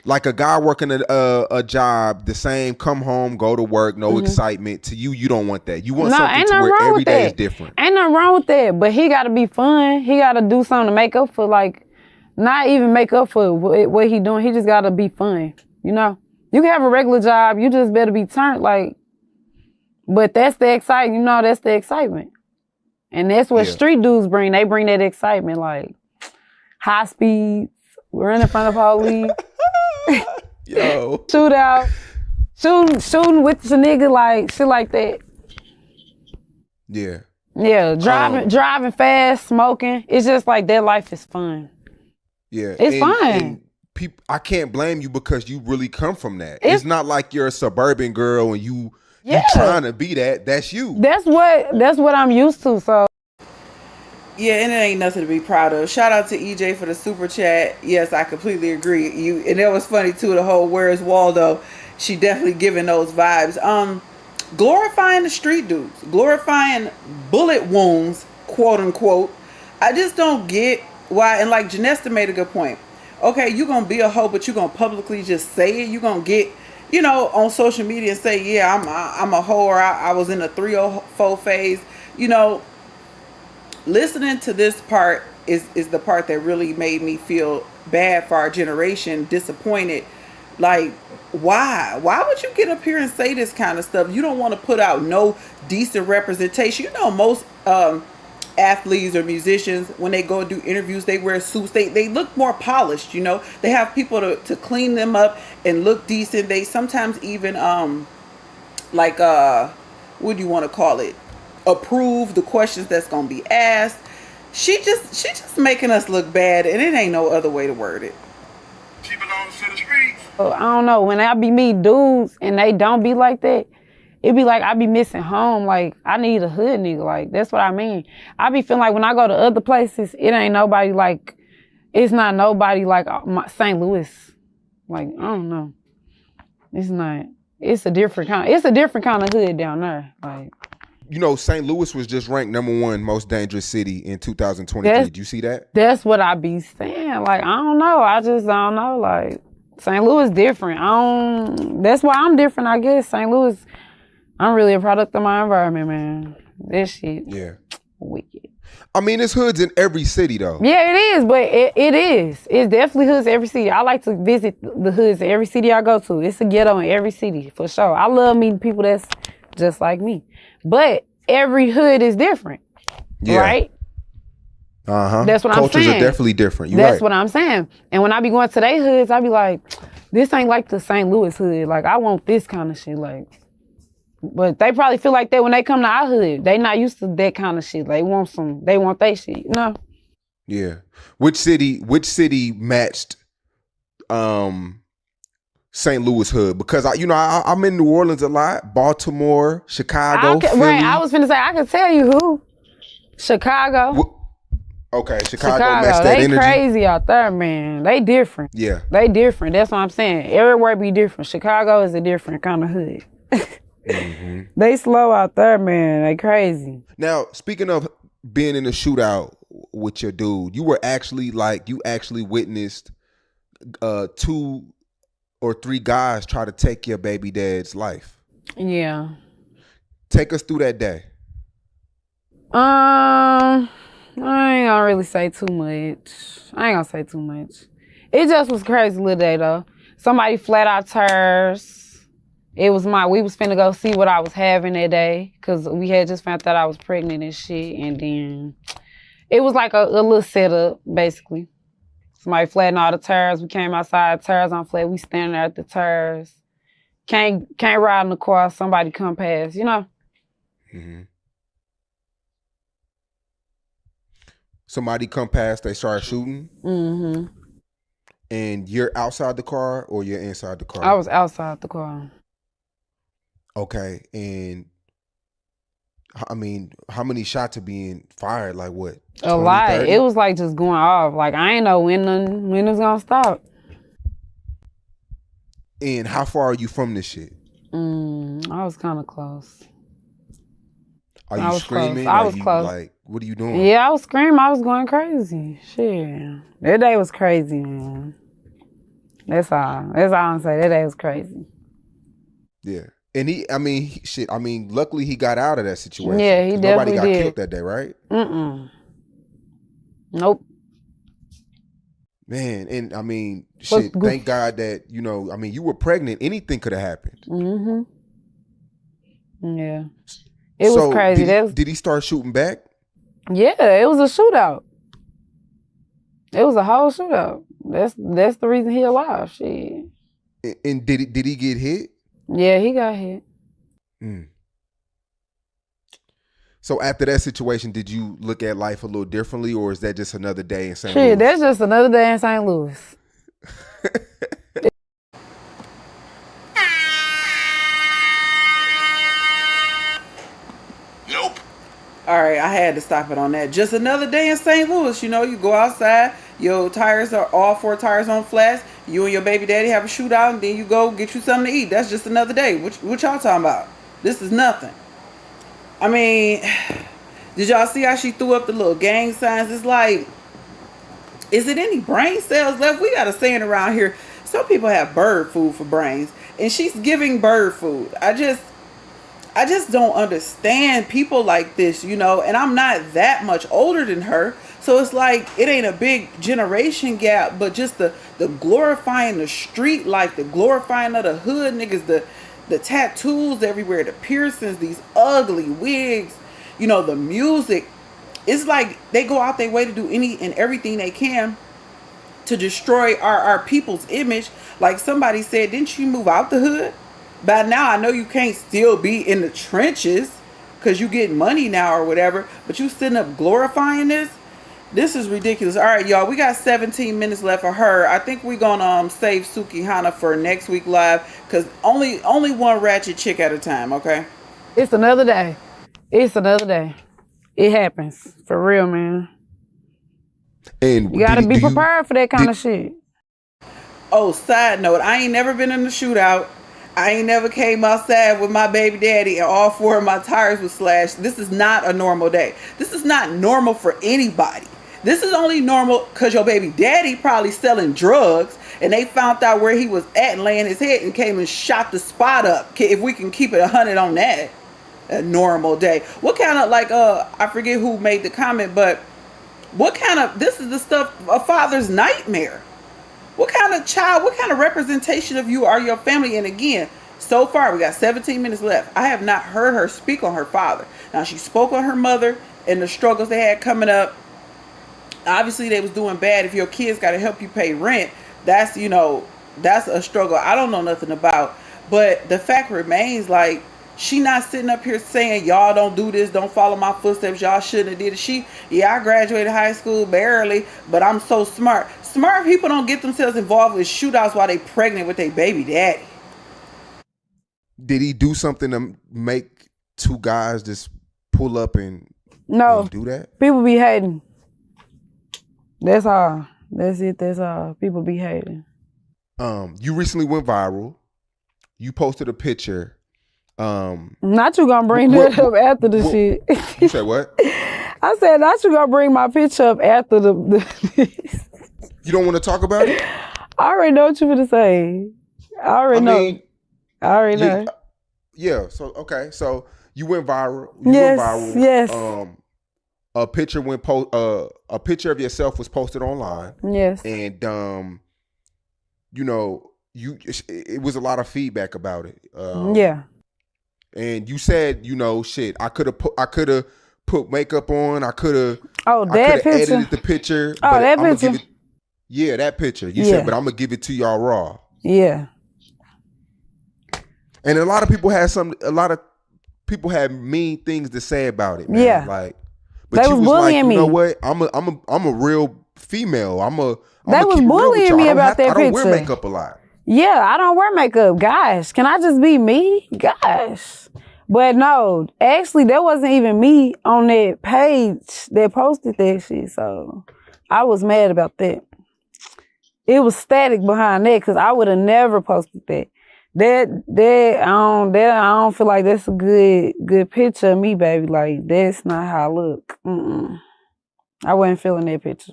Like a guy working a job, the same, come home, go to work, no excitement. To you, you don't want that. You want no, something ain't to nothing where wrong every with day is that. different. Ain't nothing wrong with that, but he gotta be fun. He gotta do something to make up for, like, not even make up for what he doing. He just gotta be fun, you know? You can have a regular job, you just better be turned, like, but that's the excitement, you know, that's the excitement. And that's what Yeah. street dudes bring. They bring that excitement, like, high speeds, running in front of police, Yo. shootout, shooting with the nigga, like, shit like that. Yeah. Yeah, driving fast, smoking. It's just like that life is fun. Yeah. It's fun. And I can't blame you because you really come from that. It's not like you're a suburban girl and you trying to be that. That's you. That's what I'm used to. So Yeah, and it ain't nothing to be proud of. Shout out to EJ for the super chat. Yes, I completely agree. And it was funny too, the whole "Where's Waldo?" She definitely giving those vibes. Glorifying the street dudes, glorifying bullet wounds, quote unquote. I just don't get why. And like Janesta made a good point. Okay, you gonna be a hoe, but you gonna publicly just say it. You gonna get, you know, on social media and say, yeah, I'm a hoe, or I was in a 304 phase. You know, listening to this part is the part that really made me feel bad for our generation, disappointed. Like, why would you get up here and say this kind of stuff? You don't want to put out no decent representation. You know, most athletes or musicians, when they go do interviews, they wear suits. They look more polished, you know. They have people to clean them up and look decent. They sometimes even what do you want to call it, approve the questions that's gonna be asked. She just making us look bad, and it ain't no other way to word it. She belongs to the streets. I don't know. When I be meet dudes and they don't be like that, it be like I be missing home. Like, I need a hood nigga. Like, that's what I mean. I be feeling like when I go to other places, it ain't nobody like, it's not nobody like St. Louis. Like, I don't know. It's not. It's a different kind of hood down there. Like, You know, St. Louis was just ranked #1 most dangerous city in 2023. Did you see that? that's what I be saying. Like, I don't know. I just don't know. Like, St. Louis different. That's why I'm different, I guess. St. Louis, I'm really a product of my environment, man. This shit, Yeah. wicked. I mean, it's hoods in every city, though. Yeah, it is, but it is. It's definitely hoods in every city. I like to visit the hoods in every city I go to. It's a ghetto in every city, for sure. I love meeting people that's just like me. But every hood is different, right? Uh-huh. That's what Cultures I'm saying. are definitely different. You're That's right. what I'm saying. And when I be going to their hoods, I be like, this ain't like the St. Louis hood. Like, I want this kind of shit. Like, but they probably feel like that when they come to our hood. They not used to that kind of shit. They want they shit, you know? Yeah. Which city matched St. Louis hood? Because I'm in New Orleans a lot, Baltimore, Chicago, Philly. Right, I was finna say, I can tell you who. Chicago. Okay, Chicago matched that they energy. crazy out there, man. They different. Yeah. They different. That's what I'm saying. Everywhere be different. Chicago is a different kind of hood. Mm-hmm. They slow out there, man. They crazy. Now, speaking of being in a shootout with your dude, you actually witnessed 2 or 3 guys try to take your baby dad's life. Yeah. Take us through that day. I ain't gonna really say too much. It just was crazy little day though. Somebody flat our tires. We was finna go see what I was having that day, cause we had just found out I was pregnant and shit, and then it was like a little setup basically. Somebody flattened all the tires. We came outside, tires on flat. We standing there at the tires. Can't ride in the car. Somebody come past, you know. Mm-hmm. Somebody come past, they start shooting. Mm-hmm. And you're outside the car or you're inside the car? I was outside the car. Okay, and I mean, how many shots are being fired? Like what? 20, A lot. 30? It was like just going off. Like I ain't know when it was gonna stop. And how far are you from this shit? I was kind of close. Are I you was screaming? close. I Are was you, close. Like, what are you doing? Yeah, I was screaming. I was going crazy. Shit. That day was crazy, man. That's all. That's all I'm saying. That day was crazy. Yeah. And luckily he got out of that situation. Yeah, he 'Cause definitely nobody got did. killed that day, right? Nope. Man, and I mean, shit, thank God that, you were pregnant. Anything could have happened. Yeah. It was crazy. Did he start shooting back? Yeah, it was a shootout. It was a whole shootout. That's the reason he alive. Shit. And did he get hit? Yeah, he got hit. So after that situation, did you look at life a little differently, or is that just another day in St. Louis? Shit, that's just another day in St. Louis. Nope. All right, I had to stop it on that. Just another day in St. Louis. You go outside, your tires are all 4 tires on flats. You and your baby daddy have a shootout, and then you go get you something to eat. That's just another day. What y'all talking about? This is nothing. I mean, did y'all see how she threw up the little gang signs? It's like, is it any brain cells left? We got a saying around here. Some people have bird food for brains, and she's giving bird food. I just don't understand people like this, and I'm not that much older than her. So it's like, it ain't a big generation gap, but just the glorifying the street life, the glorifying of the hood niggas, the tattoos everywhere, the piercings, these ugly wigs, the music. It's like they go out their way to do any and everything they can to destroy our people's image. Like somebody said, didn't you move out the hood? By now, I know you can't still be in the trenches because you get money now or whatever, but you sitting up glorifying this? This is ridiculous. All right, y'all, we got 17 minutes left for her. I think we're going to save Suki Hana for next week live because only one ratchet chick at a time, okay? It's another day. It happens. For real, man. And you got to be prepared for that kind of shit. Oh, side note, I ain't never been in a shootout. I ain't never came outside with my baby daddy and all 4 of my tires were slashed. This is not a normal day. This is not normal for anybody. This is only normal because your baby daddy probably selling drugs and they found out where he was at and laying his head and came and shot the spot up. If we can keep it 100 on that, a normal day. What kind of, I forget who made the comment, but this is the stuff, a father's nightmare. What kind of representation of you are your family? And again, so far, we got 17 minutes left. I have not heard her speak on her father. Now, she spoke on her mother and the struggles they had coming up. Obviously, they was doing bad. If your kids got to help you pay rent, that's a struggle I don't know nothing about. But the fact remains, like, she not sitting up here saying, y'all don't do this, don't follow my footsteps, y'all shouldn't have did it. I graduated high school barely, but I'm so smart. Smart people don't get themselves involved with shootouts while they pregnant with their baby daddy. Did he do something to make 2 guys just pull up and do that? People be hating. That's all. That's it. That's all. People be hating. You recently went viral. You posted a picture. Not you gonna bring that up after the shit. You said what? I said not you gonna bring my picture up after the You don't want to talk about it? I already know what you gonna say. I already know. Yeah. So okay. So you went viral. Yes. a picture a picture of yourself was posted online, Yes. and you know, it was a lot of feedback about it. Yeah. And you said, you know, shit, I could have put makeup on, I could have Oh, that picture. edited the picture. Oh, but that I'ma picture. give it, yeah, that picture. You Yeah. said, but I'm gonna give it to y'all raw. Yeah. And a lot of people had mean things to say about it, man. Yeah. Like, but They you was was like, bullying you me. know what? I'm a real female. I'm They was keep it real with bullying y'all. me I don't about that I don't wear picture. makeup a lot. Yeah, I don't wear makeup. Gosh, can I just be me? Gosh. But no, actually, that wasn't even me on that page that posted that shit. So I was mad about that. It was static behind that because I would have never posted that. I don't feel like that's a good picture of me, baby. Like, that's not how I look. I wasn't feeling that picture.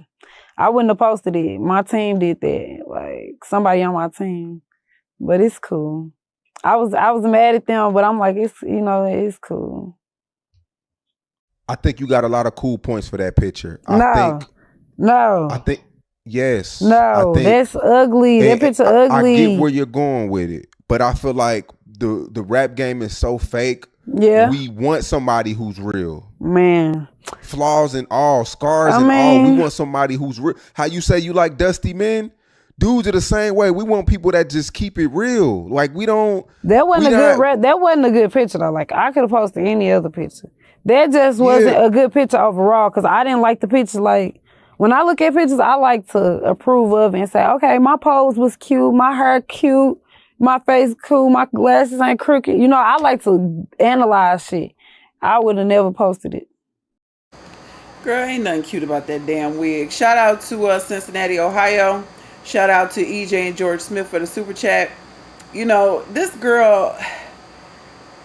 I wouldn't have posted it. My team did that. Like, somebody on my team. But it's cool. I was mad at them, but I'm like, it's cool. I think you got a lot of cool points for that picture. No. I think yes. No, that's ugly. That picture ugly. I get where you're going with it, but I feel like the rap game is so fake. Yeah. We want somebody who's real. Man. Flaws and all, scars and all. We want somebody who's real. How you say you like dusty men? Dudes are the same way. We want people that just keep it real. Like, we don't. That wasn't that wasn't a good picture though. Like, I could have posted any other picture. That just wasn't a good picture overall because I didn't like the picture. Like, when I look at pictures, I like to approve of it and say, okay, my pose was cute, my hair cute, my face cool, my glasses ain't crooked. You know, I like to analyze shit. I would have never posted it. Girl, ain't nothing cute about that damn wig. Shout out to Cincinnati, Ohio. Shout out to EJ and George Smith for the super chat. You know, this girl,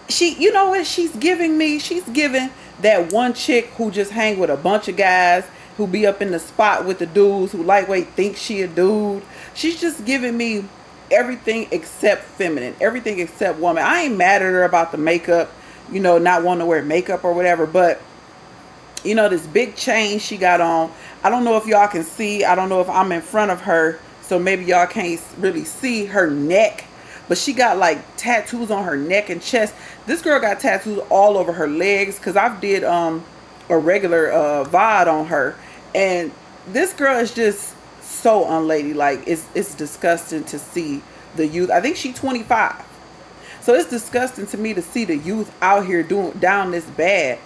you know what she's giving me? She's giving that one chick who just hang with a bunch of guys who be up in the spot with the dudes who lightweight think she a dude. She's just giving me everything except feminine, everything except woman. I ain't mad at her about the makeup, you know, not wanting to wear makeup or whatever, but you know, this big chain she got on. I don't know if y'all can see. I don't know if I'm in front of her, so maybe y'all can't really see her neck, but she got like tattoos on her neck and chest. This girl got tattoos all over her legs because I did a regular VOD on her, and this girl is just so unladylike. It's disgusting to see the youth. I think she's 25, so it's disgusting to me to see the youth out here down this bad.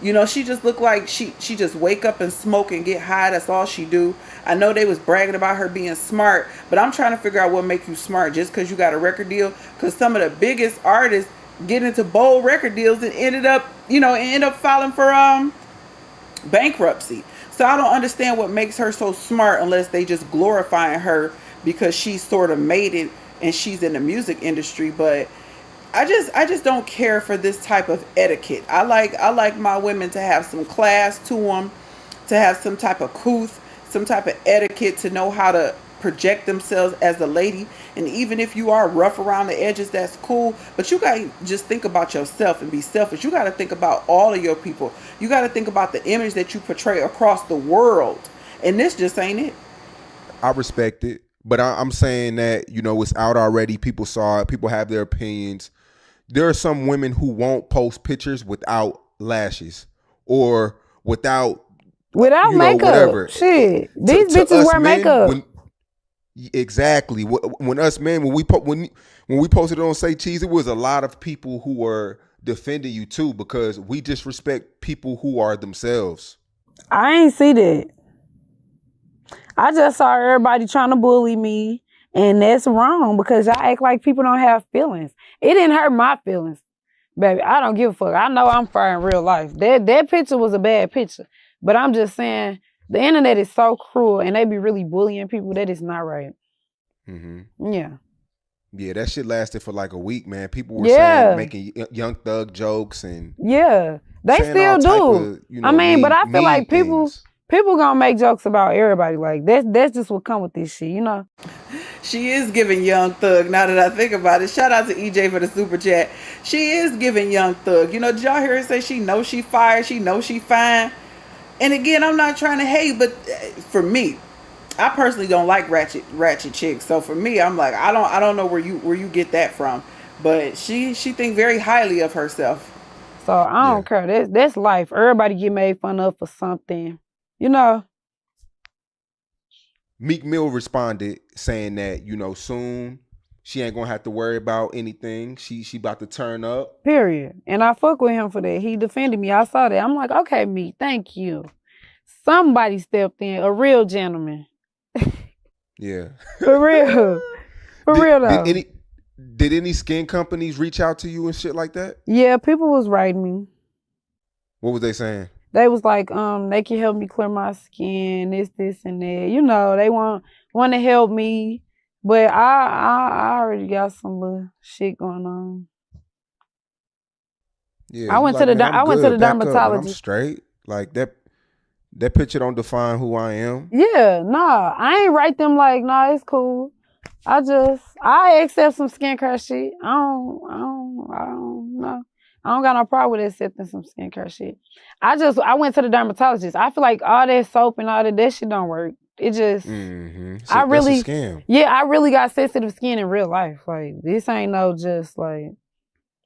You know, she just looked like she just wake up and smoke and get high. That's all she do. I know they was bragging about her being smart, but I'm trying to figure out what make you smart just because you got a record deal. Because some of the biggest artists get into bold record deals and end up filing for bankruptcy. So I don't understand what makes her so smart unless they just glorifying her because she sort of made it and she's in the music industry. But I just don't care for this type of etiquette. I like my women to have some class to them, to have some type of couth, some type of etiquette, to know how to project themselves as a lady. And even if you are rough around the edges, that's cool. But you got to just think about yourself and be selfish. You got to think about all of your people. You got to think about the image that you portray across the world. And this just ain't it. I respect it. But I'm saying that, you know, it's out already. People saw it. People have their opinions. There are some women who won't post pictures without lashes or without makeup. Whatever. Shit, these bitches wear makeup. Exactly. When us men, when we posted it on Say Cheese, it was a lot of people who were defending you too because we disrespect people who are themselves. I ain't see that. I just saw everybody trying to bully me. And that's wrong because y'all act like people don't have feelings. It didn't hurt my feelings, baby. I don't give a fuck. I know I'm fair in real life. That picture was a bad picture. But I'm just saying, the internet is so cruel and they be really bullying people. That is not right. Mm-hmm. Yeah. Yeah, that shit lasted for like a week, man. People were saying, making Young Thug jokes and they still do. I mean, but I feel like people gonna make jokes about everybody. Like that's just what come with this shit, you know. She is giving Young Thug, now that I think about it. Shout out to EJ for the super chat. She is giving Young Thug. You know, did y'all hear her say she knows she fired? She knows she fine? And again, I'm not trying to hate, but for me, I personally don't like ratchet chicks. So for me, I'm like, I don't know where you get that from. But she think very highly of herself. So I Yeah. don't care. That's life. Everybody get made fun of for something. You know, Meek Mill responded saying that, you know, soon she ain't gonna have to worry about anything. She about to turn up. period. And I fuck with him for that. He defended me. I saw that. I'm like, okay, me, thank you. Somebody stepped in, a real gentleman. Yeah. For real. For real though. Did any skin companies reach out to you and shit like that? Yeah, people was writing me. What was they saying? They was like, they can help me clear my skin, this, and that. You know, they want to help me. But I already got some little shit going on. Yeah. I you went like, to the "Man, I'm I went to the good. Back up, man. I'm dermatologist. straight. Like that picture don't define who I am. Yeah, nah. I ain't write them like, nah, it's cool. I accept some skincare shit. I don't know. I don't got no problem with accepting some skincare shit. I went to the dermatologist. I feel like all that soap and all that shit don't work. It just, Mm-hmm. I really, that's a scam. yeah, I really got sensitive skin in real life. Like, this ain't no just like,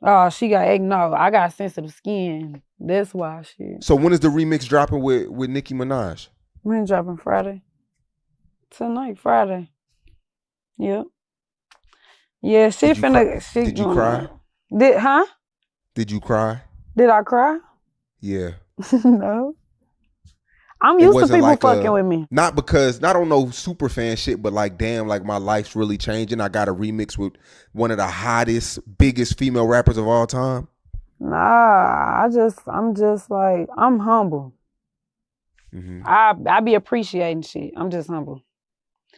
oh, she got egg. No, I got sensitive skin. That's why shit. So when is the remix dropping with Nicki Minaj? When dropping Friday? Tonight, Friday. Yep. Yeah, she Did you finna. She Did you doing cry? that. Did you cry? Did I cry? Yeah. No. I'm It used to wasn't people like fucking with me. not because not on no super fan shit, but like damn, like my life's really changing. I got a remix with one of the hottest, biggest female rappers of all time. Nah, I'm just like, I'm humble. Mm-hmm. I be appreciating shit. I'm just humble.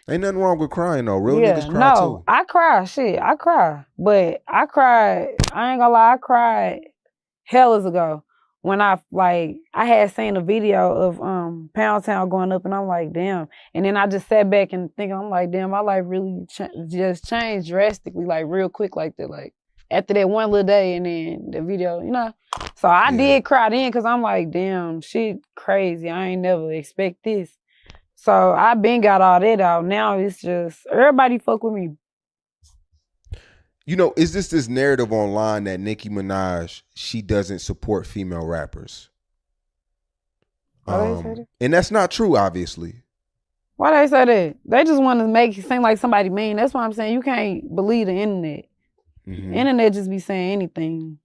Ain't nothing wrong with crying though. Real Yeah, niggas cry no, too. I cry, shit, I cry. But I cried, I ain't gonna lie, I cried hellas ago when I had seen a video of Pound Town going up and I'm like, damn. And then I just sat back and thinking, I'm like, damn, my life really just changed drastically, like real quick like that. Like after that one little day and then the video, you know. So I did cry then because I'm like, damn, shit crazy. I ain't never expect this. So I been got all that out. Now it's just everybody fuck with me. You know, is this narrative online that Nicki Minaj, she doesn't support female rappers? Why they say that? And that's not true, obviously. Why they say that? They just want to make it seem like somebody mean. That's why I'm saying you can't believe the internet. Mm-hmm. Internet just be saying anything.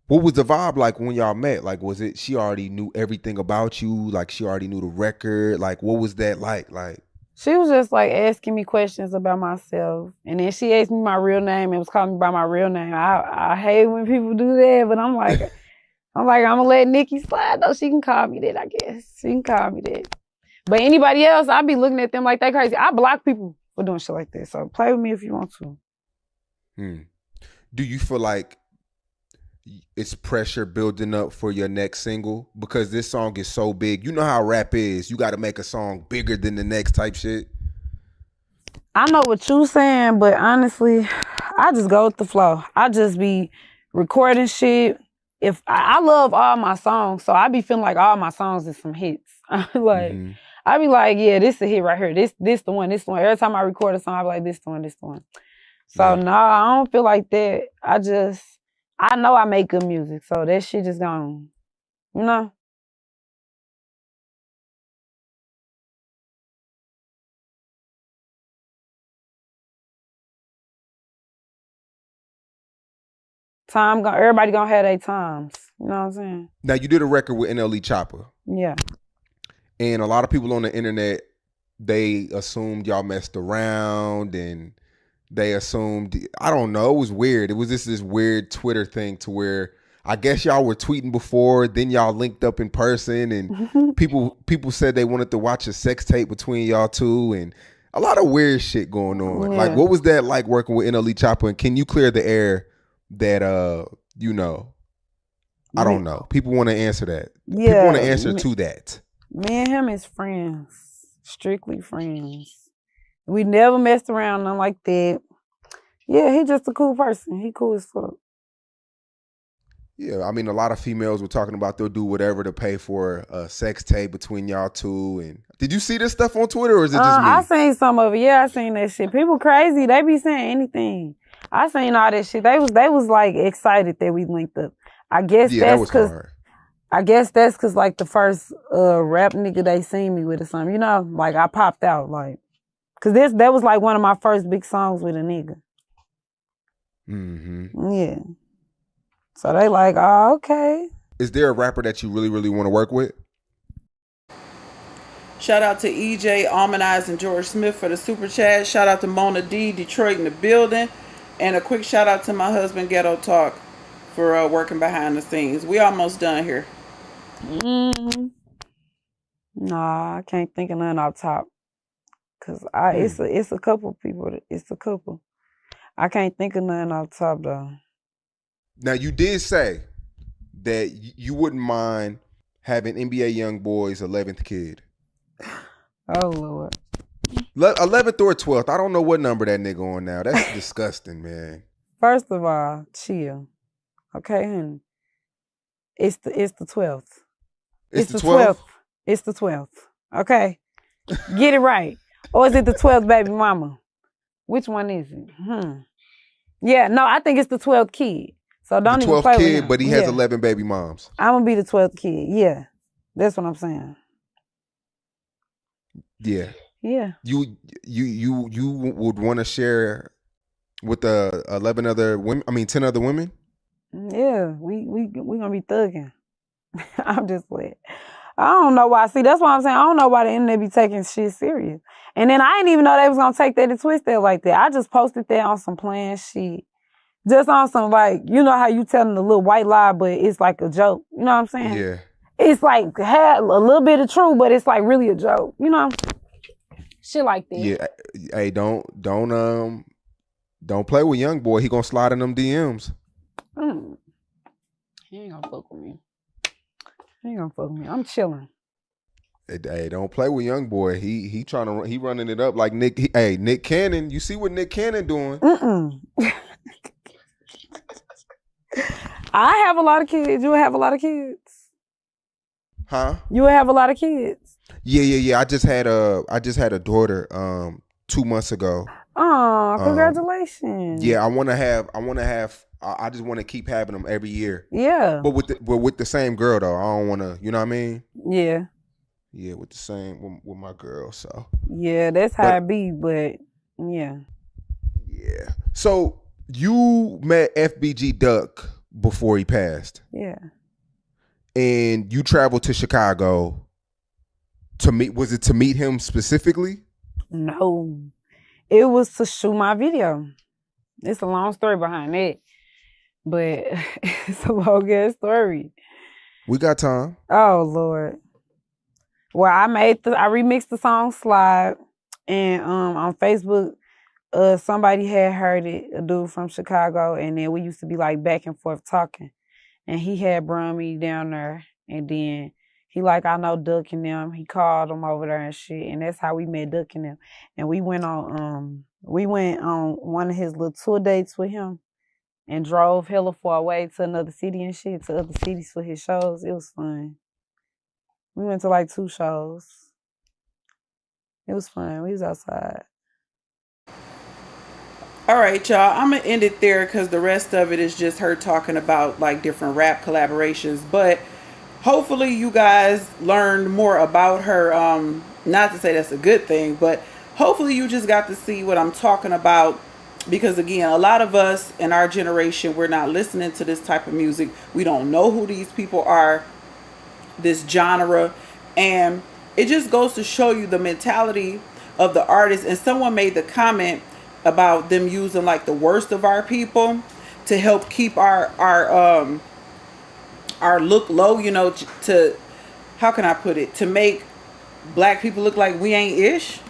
What was the vibe like when y'all met? Like, was it she already knew everything about you? Like, she already knew the record? Like, what was that like? Like, She was just like asking me questions about myself. And then she asked me my real name and was calling me by my real name. I hate when people do that, but I'm like, I'm gonna let Nikki slide though. She can call me that, I guess. She can call me that. But anybody else, I be looking at them like they crazy. I block people for doing shit like that. So play with me if you want to. Do you feel like it's pressure building up for your next single? Because this song is so big. You know how rap is. You got to make a song bigger than the next type shit. I know what you saying, but honestly, I just go with the flow. I just be recording shit. If I love all my songs, so I be feeling like all my songs is some hits. Like, I be like, yeah, this is a hit right here. This the one, this the one. Every time I record a song, I be like, this the one, this the one. So no, I don't feel like that. I know I make good music, so that shit just gone, you know? Everybody gonna have their times. You know what I'm saying? Now, you did a record with NLE Chopper. Yeah. And a lot of people on the internet, they assumed y'all messed around and they assumed, I don't know, it was weird. It was this weird Twitter thing to where I guess y'all were tweeting before, then y'all linked up in person and people said they wanted to watch a sex tape between y'all two and a lot of weird shit going on. Yeah. Like, what was that like working with NLE Chopper? And can you clear the air that, you know, I don't know. People want to answer that. Yeah. People want to answer to that. Me and him is friends. Strictly friends. We never messed around, nothing like that. Yeah, he just a cool person. He cool as fuck. Yeah, I mean, a lot of females were talking about they'll do whatever to pay for a sex tape between y'all two. And did you see this stuff on Twitter, or is it just me? I seen some of it. Yeah, I seen that shit. People crazy. They be saying anything. I seen all that shit. They was like excited that we linked up. I guess Yeah, that that's was because hard. I guess that's because like the first rap nigga they seen me with or something. You know, like I popped out like, cause that was like one of my first big songs with a nigga. Mm-hmm. Yeah. So they like, oh, okay. Is there a rapper that you really, really want to work with? Shout out to EJ, Almond and George Smith for the super chat. Shout out to Mona D, Detroit in the building. And a quick shout out to my husband, Ghetto Talk, for working behind the scenes. We almost done here. Nah, I can't think of nothing off top. Cause it's a couple people. It's a couple. I can't think of nothing off top though. Now, you did say that you wouldn't mind having NBA Youngboy's 11th kid. Oh Lord. 11th or 12th. I don't know what number that nigga on now. That's disgusting, man. First of all, chill. Okay, honey. It's the 12th. It's the 12th? It's the 12th. Okay. Get it right. Or is it the 12th baby mama? Which one is it? Yeah, no, I think it's the 12th kid. So don't The even 12th play with kid, him. but he has 11 baby moms. I'm gonna be the 12th kid. Yeah. That's what I'm saying. Yeah. Yeah. You would want to share with the 11 other women? I mean, 10 other women? Yeah, we gonna be thugging. I'm just like, I don't know why. See, that's why I'm saying I don't know why the internet be taking shit serious. And then I didn't even know they was gonna take that and twist that like that. I just posted that on some playing shit. Just on some like, you know how you telling the little white lie, but it's like a joke. You know what I'm saying? Yeah. It's like had a little bit of truth, but it's like really a joke. You know? Shit like that. Yeah. Hey, don't play with young boy. He gonna slide in them DMs. He ain't gonna fuck with me. I'm chilling. Hey, don't play with young boy. He running it up like Nick. Nick Cannon. You see what Nick Cannon doing? I have a lot of kids. You have a lot of kids. Huh? You have a lot of kids. Yeah. I just had a daughter 2 months ago. Oh, congratulations. Yeah, I just want to keep having them every year. Yeah. But with the same girl though. I don't want to, you know what I mean? Yeah. Yeah, with the same with my girl. So. Yeah, that's how it be. But yeah. Yeah. So you met FBG Duck before he passed. Yeah. And you traveled to Chicago to meet. Was it to meet him specifically? No, it was to shoot my video. It's a long story behind it, but it's a long ass story. We got time. Oh Lord. Well, I remixed the song Slide, and on Facebook, somebody had heard it, a dude from Chicago, and then we used to be like back and forth talking, and he had brought me down there, and then he like, I know Duck and them. He called them over there and shit, and that's how we met Duck and them, and we went on one of his little tour dates with him, and drove hella far away to another city and shit, to other cities for his shows. It was fun. We went to like 2 shows. It was fun. We was outside. All right, y'all. I'm going to end it there because the rest of it is just her talking about like different rap collaborations. But hopefully you guys learned more about her. Not to say that's a good thing, but hopefully you just got to see what I'm talking about. Because again, a lot of us in our generation, we're not listening to this type of music. We don't know who these people are, this genre, and it just goes to show you the mentality of the artist. And someone made the comment about them using like the worst of our people to help keep our look low, you know, to how can I put it, to make black people look like we ain't ish,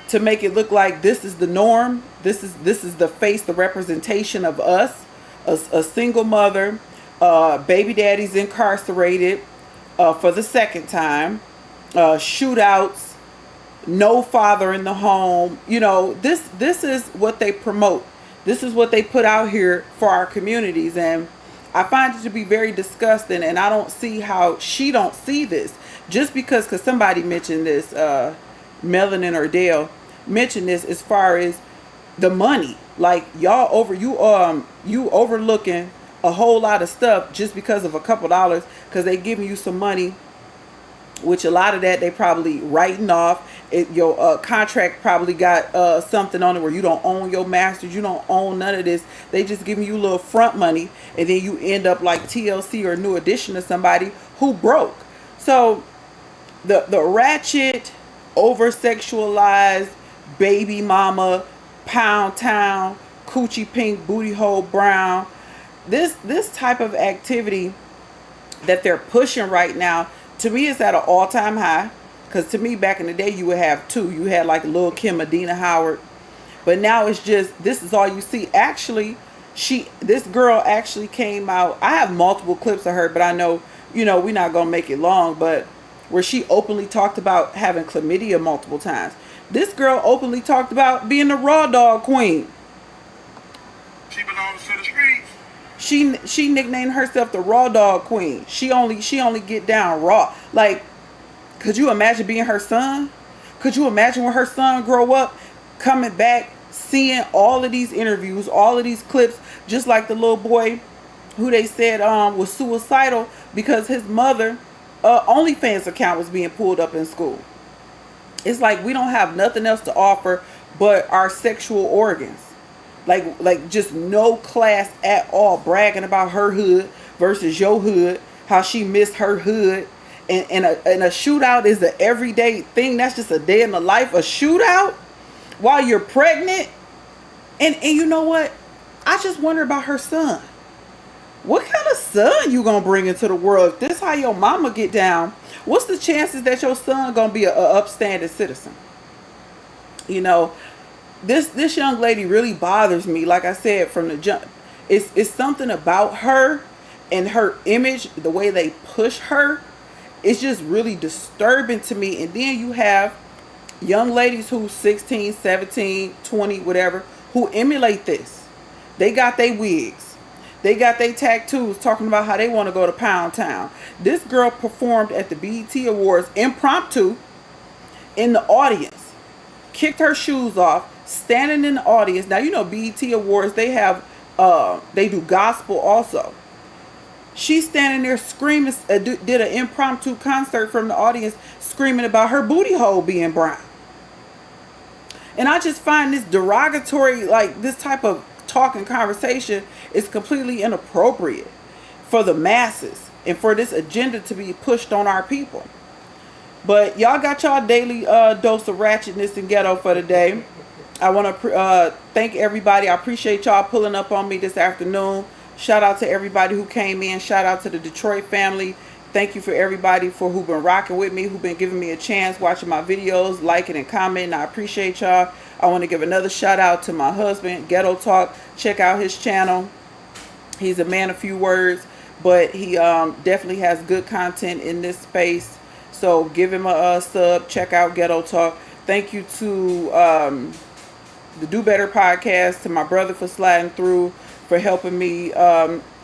to make it look like this is the norm, this is the face, the representation of us, a single mother, baby daddy's incarcerated for the second time, shootouts, no father in the home. You know, this is what they promote. This is what they put out here for our communities. And I find it to be very disgusting, and I don't see how she don't see this. Just because somebody mentioned this, Melanin or Dale mentioned this as far as the money. Like, you overlooking a whole lot of stuff just because of a couple dollars, because they giving you some money, which a lot of that they probably writing off. Your contract probably got something on it where you don't own your masters, you don't own none of this. They just giving you a little front money, and then you end up like TLC or New Edition to somebody who broke. So the ratchet, over sexualized baby mama, pound town, coochie pink, booty hole brown, this type of activity that they're pushing right now, to me, is at an all-time high. Because to me, back in the day, you would have two. You had like Lil' Kim, Adina Howard. But now it's just, this is all you see. Actually, this girl actually came out. I have multiple clips of her, but I know, we're not going to make it long. But where she openly talked about having chlamydia multiple times. This girl openly talked about being the raw dog queen. She belongs to the streets. She nicknamed herself the raw dog queen. She only get down raw. Like, could you imagine being her son? Could you imagine when her son grow up, coming back, seeing all of these interviews, all of these clips, just like the little boy who they said was suicidal because his mother OnlyFans account was being pulled up in school. It's like we don't have nothing else to offer but our sexual organs. Like just no class at all, bragging about her hood versus your hood, how she missed her hood. And a shootout is an everyday thing. That's just a day in the life. A shootout while you're pregnant. And you know what? I just wonder about her son. What kind of son you gonna bring into the world? If this how your mama get down, what's the chances that your son gonna be a upstanding citizen? This young lady really bothers me. Like I said from the jump, it's something about her and her image, the way they push her. It's just really disturbing to me. And then you have young ladies who's 16, 17, 20, whatever, who emulate this. They got their wigs. They got their tattoos talking about how they want to go to Pound Town. This girl performed at the BET Awards impromptu in the audience. Kicked her shoes off, standing in the audience. Now, BET Awards, they have, they do gospel also. She's standing there screaming, did an impromptu concert from the audience, screaming about her booty hole being brown. And I just find this derogatory, like this type of talk and conversation is completely inappropriate for the masses and for this agenda to be pushed on our people. But y'all got y'all daily dose of ratchetness and ghetto for the day. I want to thank everybody. I appreciate y'all pulling up on me this afternoon. Shout out to everybody who came in. Shout out to the Detroit family. Thank you for everybody who've been rocking with me, who've been giving me a chance, watching my videos, liking and commenting. I appreciate y'all. I want to give another shout out to my husband, Ghetto Talk. Check out his channel. He's a man of few words, but he definitely has good content in this space. So give him a sub. Check out Ghetto Talk. Thank you to the Do Better podcast, to my brother for sliding through, for helping me.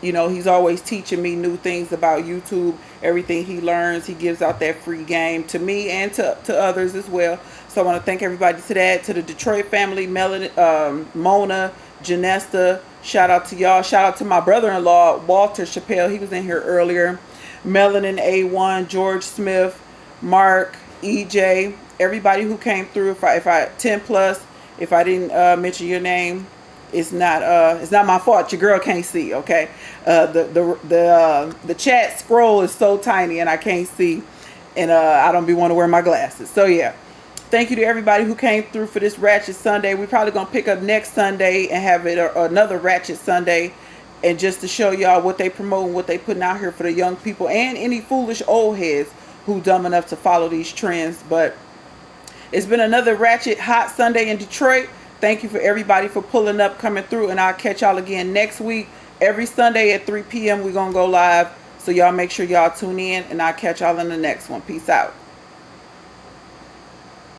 He's always teaching me new things about YouTube. Everything he learns, he gives out that free game to me and to others as well. So I want to thank everybody to that. To the Detroit family, Mona, Janesta, shout out to y'all. Shout out to my brother-in-law, Walter Chappelle. He was in here earlier. Melanin A1, George Smith, Mark, EJ, everybody who came through. If I 10 plus, if I didn't mention your name, it's not my fault. Your girl can't see. Okay, the chat scroll is so tiny and I can't see, and I don't want to wear my glasses. So yeah, thank you to everybody who came through for this Ratchet Sunday. We're probably gonna pick up next Sunday and have it another Ratchet Sunday, and just to show y'all what they promote and what they putting out here for the young people and any foolish old heads who dumb enough to follow these trends. But it's been another Ratchet Hot Sunday in Detroit. Thank you for everybody for pulling up, coming through, and I'll catch y'all again next week. Every Sunday at 3 p.m. we're going to go live. So y'all make sure y'all tune in, and I'll catch y'all in the next one. Peace out.